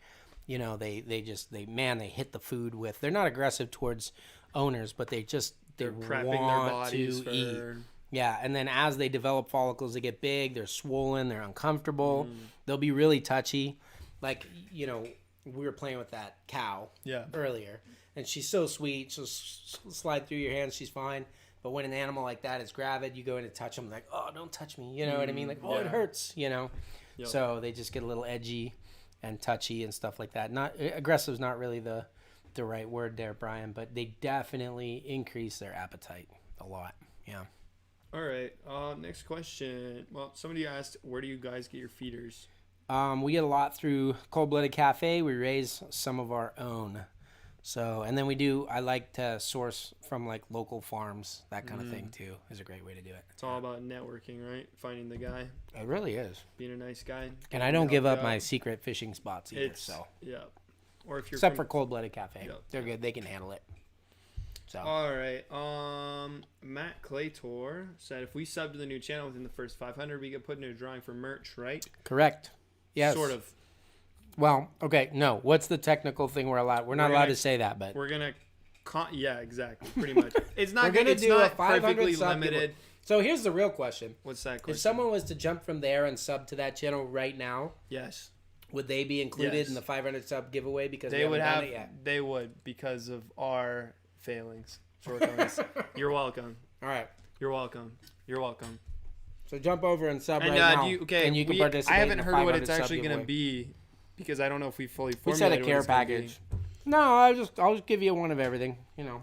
You know, they hit the food with, they're not aggressive towards owners, but they're prepping their bodies for eat. Yeah, and then as they develop follicles, they get big, they're swollen, they're uncomfortable, they'll be really touchy. Like, you know, we were playing with that cow earlier, and she's so sweet, she'll slide through your hands, she's fine. But when an animal like that is gravid, you go in to touch them, like, oh, don't touch me, you know what I mean? Like, oh, it hurts, you know? Yep. So they just get a little edgy and touchy and stuff like that. Not aggressive is not really the right word there, Brian, but they definitely increase their appetite a lot. Yeah. All right. Next question. Well, somebody asked, where do you guys get your feeders? We get a lot through Cold-Blooded Cafe. We raise some of our own. So, and then I like to source from like local farms, that kind of thing too, is a great way to do it. It's all about networking, right? Finding the guy. It really is. Being a nice guy. And I don't give up my secret fishing spots either, so. Yeah. Or if you're Except for Cold-Blooded Cafe. Yep. They're good. They can handle it. So. All right. Matt Claytor said if we sub to the new channel within the first 500, we get put in a drawing for merch, right? Correct. Yes. Sort of. Well, okay, no. What's the technical thing we're allowed? We're not allowed to say that, but we're gonna. Yeah, exactly. Pretty much. It's not. We're gonna do a 500 perfectly sub limited. So here's the real question. What's that question? If someone was to jump from there and sub to that channel right now, yes, would they be included in the 500 sub giveaway? Because they would have. Done it yet? They would because of our failings. Shortcomings. You're welcome. All right. You're welcome. You're welcome. So jump over and sub and, right now. And you can participate. I haven't heard what it's actually going to be because I don't know if we fully formulated. We said a care package. No, I'll just give you one of everything. You know.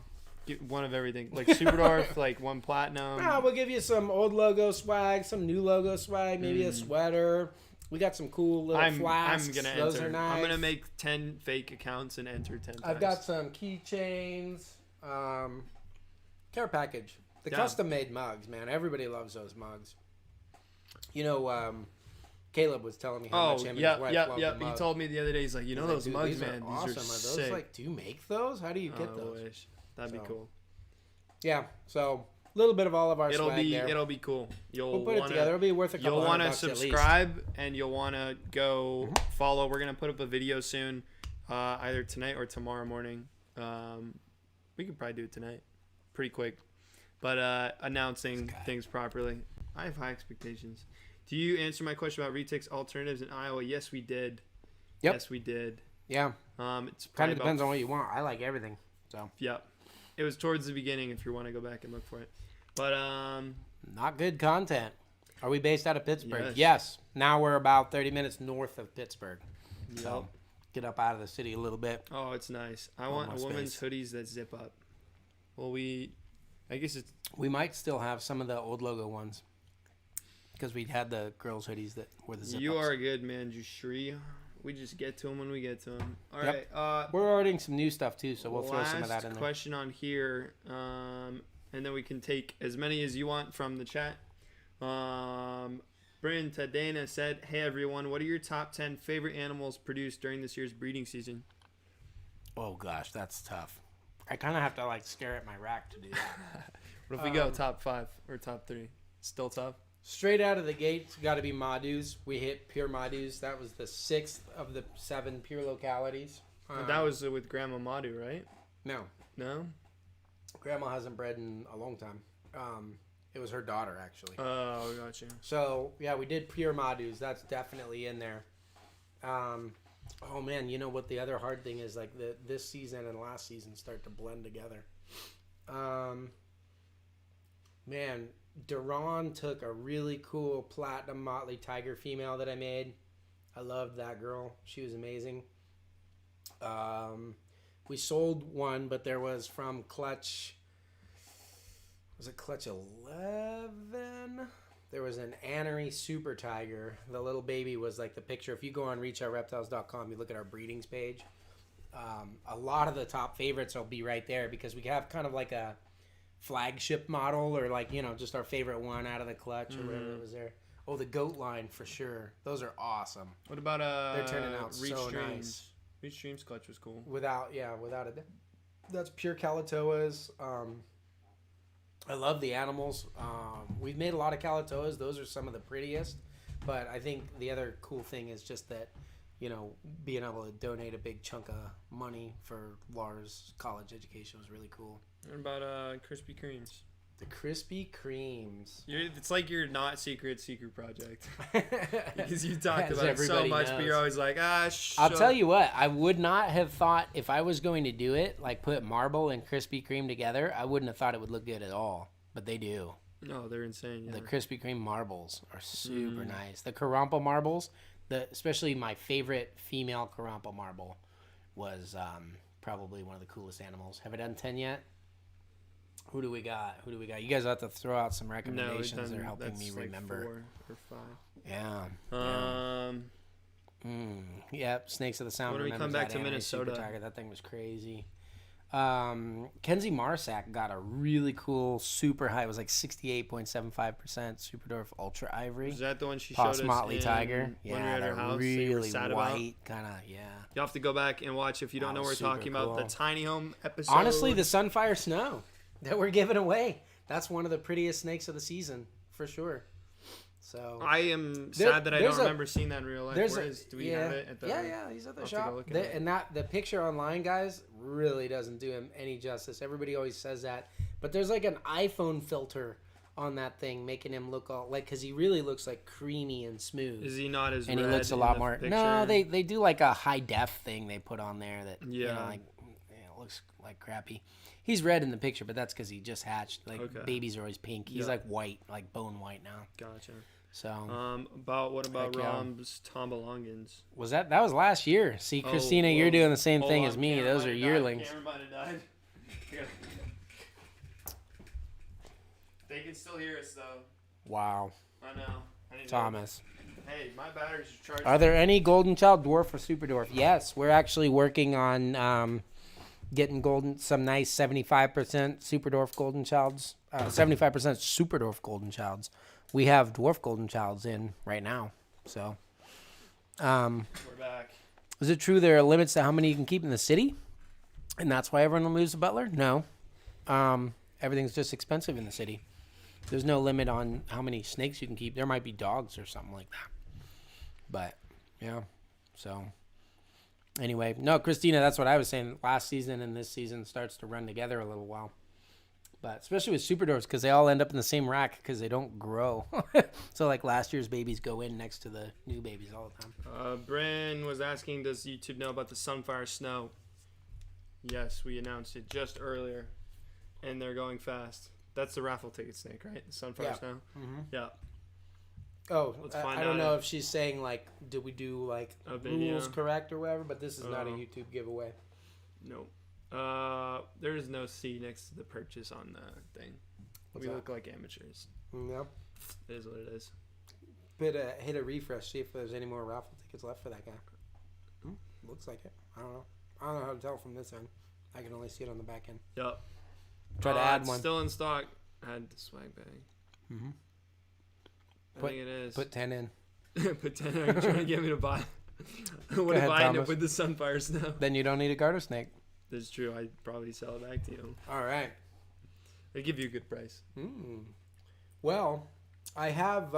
One of everything, like SUPERDWARF, like one platinum. No, we'll give you some old logo swag, some new logo swag, maybe a sweater. We got some cool little flasks. I'm gonna Those enter. Are nice. I'm gonna make 10 fake accounts and enter 10 times. I've got some keychains, care package, the custom made mugs. Man, everybody loves those mugs. You know, Caleb was telling me how much him and his wife love the mug. He told me the other day. He's like, you know, those mugs, man. Are awesome. These are those sick. like, do you make those? How do you get those? I wish. That'd be cool. Yeah, so a little bit of all of our swag there. It'll be cool. We'll put it together. It'll be worth a couple $100 at least. You'll want to subscribe and you'll want to go follow. We're gonna put up a video soon, either tonight or tomorrow morning. We could probably do it tonight, pretty quick, but announcing things properly. I have high expectations. Do you answer my question about Retic's alternatives in Iowa? Yes, we did. Yep. Yes, we did. Yeah. It's kind of depends on what you want. I like everything. So. Yep. It was towards the beginning if you want to go back and look for it. But not good content. Are we based out of Pittsburgh? Yes. Now we're about 30 minutes north of Pittsburgh. Yep. So get up out of the city a little bit. Oh, it's nice. I want a woman's hoodies that zip up. Well, we might still have some of the old logo ones. Because we had the girls' hoodies that were the zip-ups. You are a good man, Jushri. We just get to them when we get to them. All right. We're ordering some new stuff, too, so we'll throw some of that in there. Last question on here, and then we can take as many as you want from the chat. Bryn Tadena said, hey, everyone, what are your top 10 favorite animals produced during this year's breeding season? Oh, gosh, that's tough. I kind of have to, stare at my rack to do that. What if we go top 5 or top 3? Still tough? Straight out of the gate, it's got to be Madus. We hit pure Madus. That was the 6th of the 7 pure localities. That was with Grandma Madu, right? No? Grandma hasn't bred in a long time. It was her daughter, actually. Oh, gotcha. So, yeah, we did pure Madus. That's definitely in there. Oh, man, you know what the other hard thing is? This season and last season start to blend together. Man, Duran took a really cool platinum Motley Tiger female that I made. I loved that girl. She was amazing. We sold one, but there was from Clutch. Was it Clutch 11? There was an Annery Super Tiger. The little baby was like the picture. If you go on reachourreptiles.com, you look at our breedings page. A lot of the top favorites will be right there because we have kind of like a flagship model or just our favorite one out of the clutch or whatever that was there. Oh, the goat line for sure. Those are awesome. What about they're turning out Reach so Streams? nice. Reach Streams clutch was cool. Without a doubt. That's pure Kalatoas. I love the animals. We've made a lot of Kalatoas. Those are some of the prettiest. But I think the other cool thing is just that, you know, being able to donate a big chunk of money for Lars' college education was really cool. What about Krispy Kremes? The Krispy Kremes. It's like your not secret project. Because you talked As about it so much, knows. but you're always like, I'll tell you what, I would not have thought if I was going to do it, like put marble and Krispy Kreme together, I wouldn't have thought it would look good at all. But they do. No, they're insane. Yeah. The Krispy Kreme marbles are super nice. The Carrampa marbles, especially my favorite female Carrampa marble, was probably one of the coolest animals. Have I done 10 yet? Who do we got? You guys have to throw out some recommendations. They're helping me remember. Like 4 or 5. Yeah. Yep. Snakes of the Sound. When we come back to Minnesota, that thing was crazy. Kenzie Marsack got a really cool super high. It was like 68.75% Superdwarf Ultra Ivory. Is that the one she showed us? Motley Tiger. When we were at her house, really white, kind of. Yeah. You have to go back and watch if you don't know what we're talking about. The tiny home episode. Honestly, the Sunfire Snow that we're giving away. That's one of the prettiest snakes of the season for sure. So I am sad that I don't remember seeing that in real life. Do we have it at the? Yeah, he's at the shop. And the picture online, guys, really doesn't do him any justice. Everybody always says that, but there's like an iPhone filter on that thing, making him look all like, because he really looks like creamy and smooth. Is he not as? And red he looks a lot more. Picture? No, they do like a high def thing they put on there that you know, like it looks like crappy. He's red in the picture, but that's because he just hatched. Like babies are always pink. He's like white, like bone white now. Gotcha. So what about Rom's Tombalongans? Was that was last year? See, Christina, you're doing the same thing as me. Those are yearlings. Camera might have died. They can still hear us though. Wow. I know. Thomas. Hey, my batteries are charged. Are there any Golden Child Dwarf or Super Dwarf? Yes, we're actually working on getting some nice 75% Super Dwarf Golden Childs, 75% Super Dwarf Golden Childs. We have Dwarf Golden Childs in right now, so. We're back. Is it true there are limits to how many you can keep in the city, and that's why everyone leaves the butler? No, everything's just expensive in the city. There's no limit on how many snakes you can keep. There might be dogs or something like that, but yeah. So anyway, no, Christina, that's what I was saying. Last season and this season starts to run together a little while. But especially with Super Dwarfs, because they all end up in the same rack because they don't grow. So like last year's babies go in next to the new babies all the time. Bryn was asking, does YouTube know about the Sunfire Snow? Yes, we announced it just earlier, and they're going fast. That's the raffle ticket snake, right? The Sunfire Snow? Mm-hmm. Yeah. Oh, I don't know if she's saying, like, did we do, like, rules correct or whatever, but this is not a YouTube giveaway. Nope. There is no C next to the purchase on the thing. We look like amateurs. Yep. It is what it is. Hit a refresh, see if there's any more raffle tickets left for that guy. Looks like it. I don't know. I don't know how to tell from this end. I can only see it on the back end. Yep. Try to add one. Still in stock. Add the swag bag. Mm-hmm. I think it is. Put 10 in. Put 10 in. Are you trying to get me to buy? What if I end up with the Sunfire Snow? Then you don't need a garter snake. That's true. I'd probably sell it back to you. All right. They give you a good price. Well, I have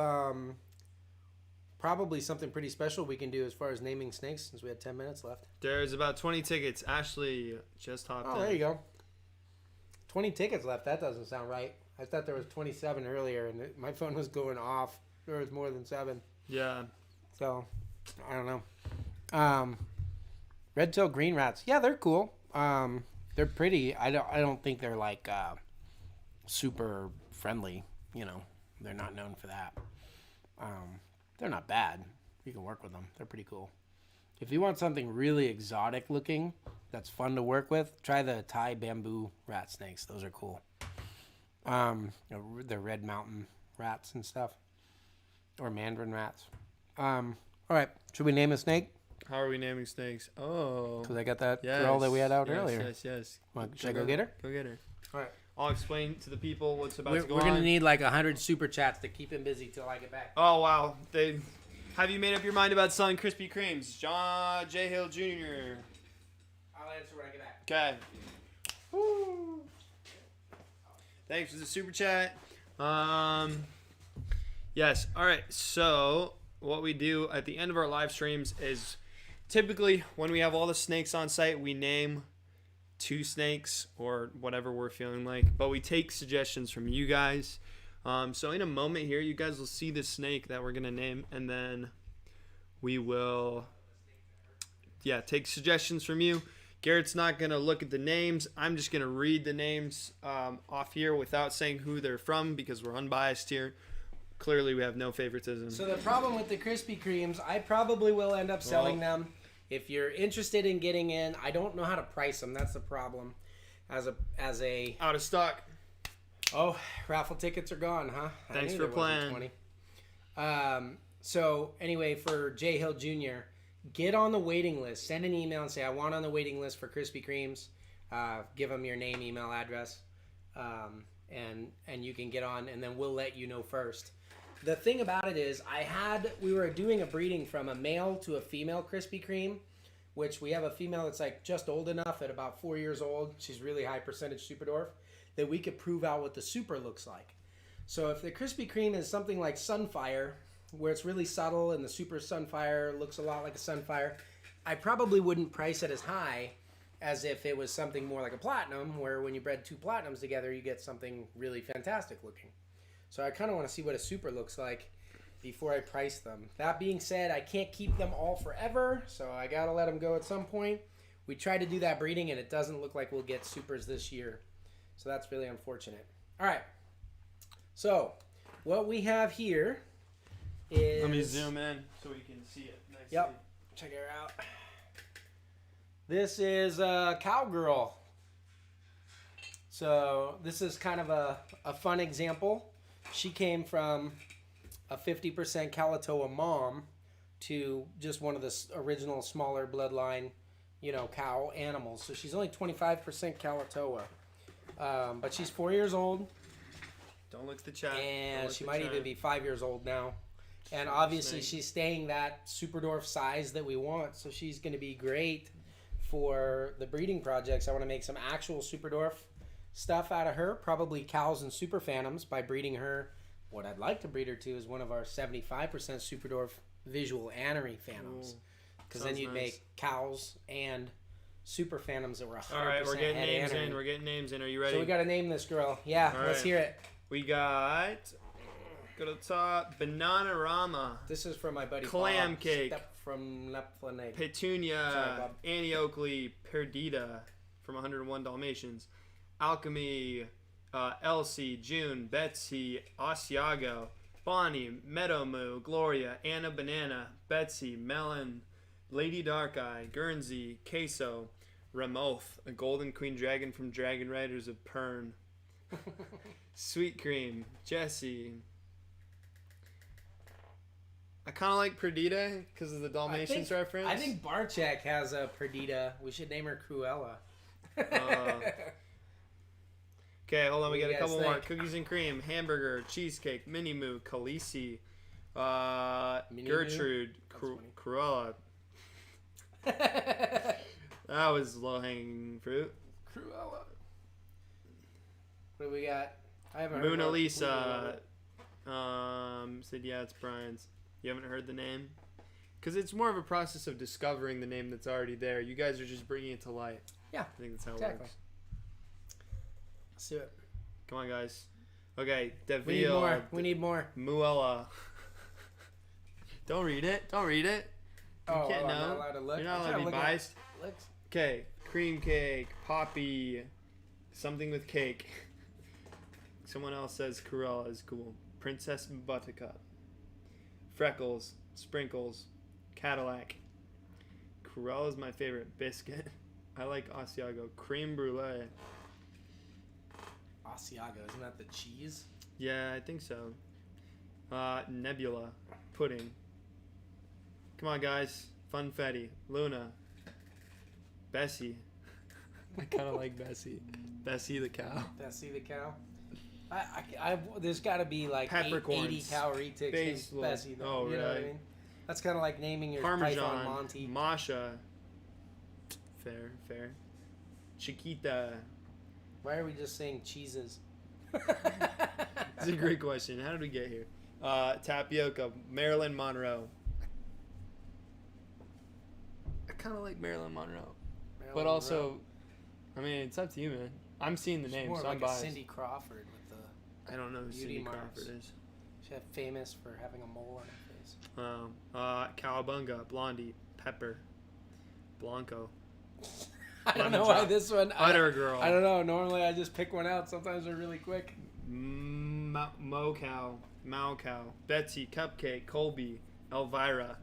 probably something pretty special we can do as far as naming snakes since we had 10 minutes left. There's about 20 tickets. Ashley just hopped in. Oh, there you go. 20 tickets left. That doesn't sound right. I thought there was 27 earlier, and my phone was going off. There was more than 7. Yeah. So, I don't know. Red-tailed green rats. Yeah, they're cool. They're pretty. I don't think they're like super friendly. You know, they're not known for that. They're not bad. You can work with them. They're pretty cool. If you want something really exotic looking that's fun to work with, try the Thai bamboo rat snakes. Those are cool. The red mountain rats and stuff, or mandarin rats. All right, should we name a snake? How are we naming snakes? Oh, because I got that girl that we had out earlier. Yes. Should I go get her? Go get her. All right. I'll explain to the people what's about to go on. We're going to need like 100 super chats to keep him busy till I get back. Oh, wow. Have you made up your mind about selling Krispy Kremes? John J. Hill Jr. I'll answer when I get back. Okay. Woo. Thanks for the super chat. Yes. All right. So what we do at the end of our live streams is typically when we have all the snakes on site, we name 2 snakes or whatever we're feeling like, but we take suggestions from you guys. So in a moment here, you guys will see the snake that we're going to name, and then we will, take suggestions from you. Garrett's not going to look at the names. I'm just going to read the names off here without saying who they're from because we're unbiased here. Clearly, we have no favoritism. So the problem with the Krispy Kremes, I probably will end up selling them. If you're interested in getting in, I don't know how to price them. That's the problem. As a out of stock. Oh, raffle tickets are gone, huh? Thanks for playing. So anyway, for J Hill Jr., get on the waiting list. Send an email and say, I want on the waiting list for Krispy Kremes. Give them your name, email, address, and you can get on, and then we'll let you know first. The thing about it is, we were doing a breeding from a male to a female Krispy Kreme, which we have a female that's like just old enough at about 4 years old. She's really high percentage SUPERDWARF, that we could prove out what the super looks like. So if the Krispy Kreme is something like Sunfire, where it's really subtle and the super Sunfire looks a lot like a Sunfire, I probably wouldn't price it as high as if it was something more like a Platinum, where when you bred 2 Platinums together, you get something really fantastic looking. So I kind of want to see what a super looks like before I price them. That being said, I can't keep them all forever, so I got to let them go at some point. We tried to do that breeding, and it doesn't look like we'll get supers this year. So that's really unfortunate. All right. So what we have here is... Let me zoom in so we can see it nicely. Yep. Check her out. This is a Cowgirl. So this is kind of a fun example. She came from a 50% Kalatoa mom to just one of the original smaller bloodline, cow animals. So she's only 25% Kalatoa. But she's 4 years old. Don't look at the chat. And she might even be 5 years old now. And obviously she's staying that SUPERDWARF size that we want. So she's going to be great for the breeding projects. I want to make some actual SUPERDWARF stuff out of her. Probably cows and super phantoms by breeding her. What I'd like to breed her to is one of our 75% SUPERDWARF visual anery phantoms. Because then you'd make cows and super phantoms that were 100% All right, we're getting names anery. in. We're getting names in. Are you ready? So we got to name this girl. Yeah, all let's right. hear it. We got, go to the top, Bananarama. This is from my buddy Clam Bob, Cake. Step from Lepflaneg. Petunia. Sorry, Bob. Annie Oakley. Perdita from 101 Dalmatians. Alchemy. Elsie. June. Betsy. Asiago. Bonnie. Meadowmoo. Gloria. Anna Banana. Betsy. Melon. Lady Darkeye. Guernsey. Queso. Ramoth. A golden queen dragon from Dragon Riders of Pern. Sweet Cream. Jessie. I kind of like Perdita because of the Dalmatians reference. I think Barchek has a Perdita. We should name her Cruella. Okay, hold on. We got a couple more. think? Cookies and cream, hamburger, cheesecake, mini moo, Khaleesi, Gertrude, Cruella. That was low hanging fruit. Cruella. What do we got? I haven't heard Mona about Lisa. Said yeah, it's Brian's. You haven't heard the name? Because it's more of a process of discovering the name that's already there. You guys are just bringing it to light. Yeah, I think that's how it works. Let's do it. Come on, guys. Okay, Deville. We need more. We need more. Muella. Don't read it. Don't read it. You can't I'm know. not allowed to look. You're not allowed to be biased. Looks. Okay, cream cake, poppy, something with cake. Someone else says Cruella is cool. Princess Buttercup. Freckles, Sprinkles, Cadillac. Cruella's my favorite. Biscuit. I like Asiago. Cream brulee. Asiago, isn't that the cheese? Yeah, I think so. Nebula. Pudding. Come on, guys. Funfetti. Luna. Bessie. I kind of like Bessie. Bessie the cow. Bessie the cow. There's got to be like 80 cow retics named Bessie, though. Oh, you know what I mean? That's kind of like naming your Python Monty. Masha. Fair. Chiquita. Why are we just saying cheeses? It's a great question. How did we get here? Tapioca. Marilyn Monroe. I kind of like Marilyn Monroe. But also, I mean, it's up to you, man. I'm seeing the name, so I'm biased. Cindy Crawford with the I don't know who Cindy Crawford is. She's famous for having a mole on her face. Cowabunga, Blondie, Pepper, Blanco. I don't know why this one. Butter Girl. I don't know. Normally I just pick one out. Sometimes they're really quick. Mo Cow, Betsy, Cupcake, Colby, Elvira,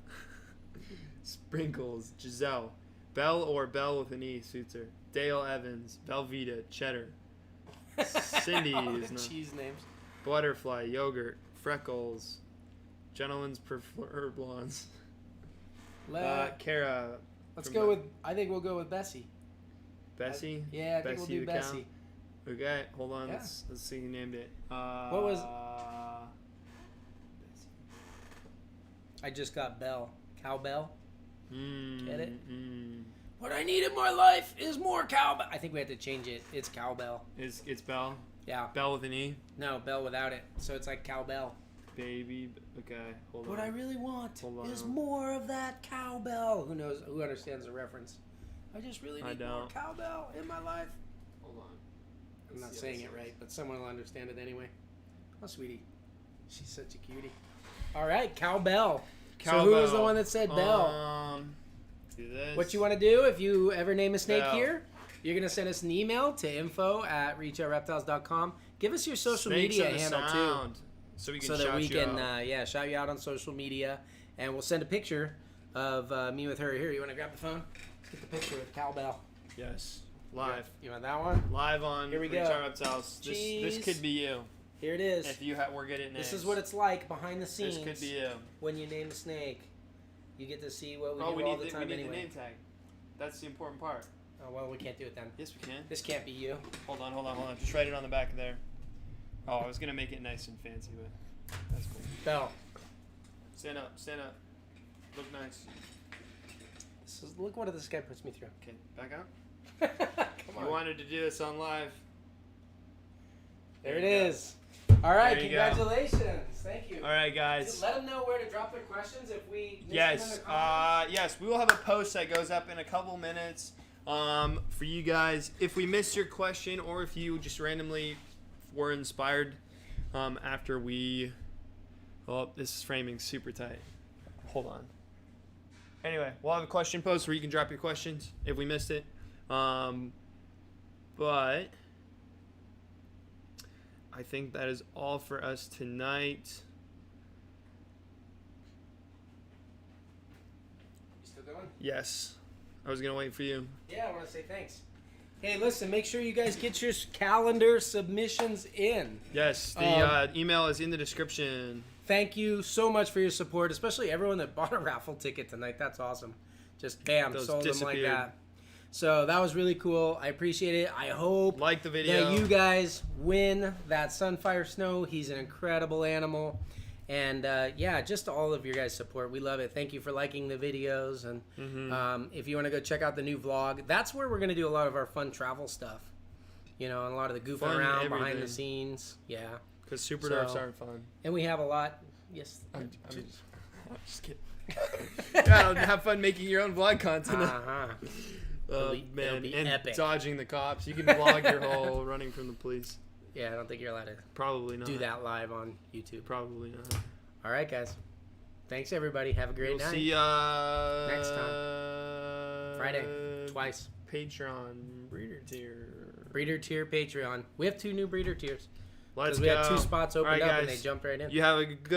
Sprinkles, Giselle, Belle or Belle with an E suits her. Dale Evans, Velveeta, Cheddar, Cindy is not. Cheese names. Butterfly, Yogurt, Freckles, Gentleman's Preferred Blondes. Kara. Let's go with. I think we'll go with Bessie. Bessie? I think we'll do Bessie. Okay, hold on. Yeah. Let's see who named it. What was? I just got Belle. Cowbell. Get it? What I need in my life is more cowbell. I think we have to change it. It's cowbell. It's Belle? Yeah. Belle with an E? No, Belle without it. So it's like cowbell. Baby. Okay, hold on. What I really want is more of that cowbell. Who knows? Who understands the reference? I just really need more cowbell in my life. Hold on. I'm not saying it right, but someone will understand it anyway. Oh, sweetie. She's such a cutie. All right, cowbell. So who was the one that said Bell? Do this. What you want to do if you ever name a snake here, you're going to send us an email to info@ReticReptiles.com. Give us your social media handle too. So we can shout you out on social media. And we'll send a picture of me with her. Here, you want to grab the phone? Let's get the picture of cowbell. Yes. Live. You want that one? Live on Here we go. Reptiles. This could be you. Here it is. If you were good at names. This is what it's like behind the scenes. This could be you. When you name a snake. You get to see what we do all the time we need anyway. the name tag. That's the important part. Oh, well, we can't do it then. Yes, we can. This can't be you. Hold on. Just write it on the back of there. Oh, I was going to make it nice and fancy, but that's cool. Bell. Stand up. Look nice. Look what this guy puts me through. Okay, back out. Come on. You wanted to do this on live. There it is. All right, congratulations. Thank you. All right, guys. Let them know where to drop their questions if we miss them in the comments. Yes, we will have a post that goes up in a couple minutes for you guys. If we missed your question or if you just randomly were inspired after we... Oh, this is framing super tight. Hold on. Anyway, we'll have a question post where you can drop your questions if we missed it. But... I think that is all for us tonight. You still going? Yes. I was going to wait for you. Yeah, I want to say thanks. Hey, listen, make sure you guys get your calendar submissions in. Yes, the email is in the description. Thank you so much for your support, especially everyone that bought a raffle ticket tonight. That's awesome. Just bam, sold them like that. So that was really cool. I appreciate it. I hope like the video that you guys win that Sunfire Snow. He's an incredible animal. And yeah, just all of your guys' support. We love it. Thank you for liking the videos. And if you want to go check out the new vlog, that's where we're going to do a lot of our fun travel stuff. You know, and a lot of the goofing around behind the scenes. Yeah. Because SUPERDWARFs aren't fun. And we have a lot. Yes. I'm just kidding. Yeah, have fun making your own vlog content. Man, and epic. Dodging the cops. You can vlog your whole running from the police. Yeah, I don't think you're allowed to probably not do that live on YouTube. Probably not. All right, guys. Thanks, everybody. Have a great night. See ya next time. Friday. Twice. Patreon. Breeder tier. Breeder tier, Patreon. We have 2 new breeder tiers. Let's go. We had 2 spots opened up and they jumped right in. You have a good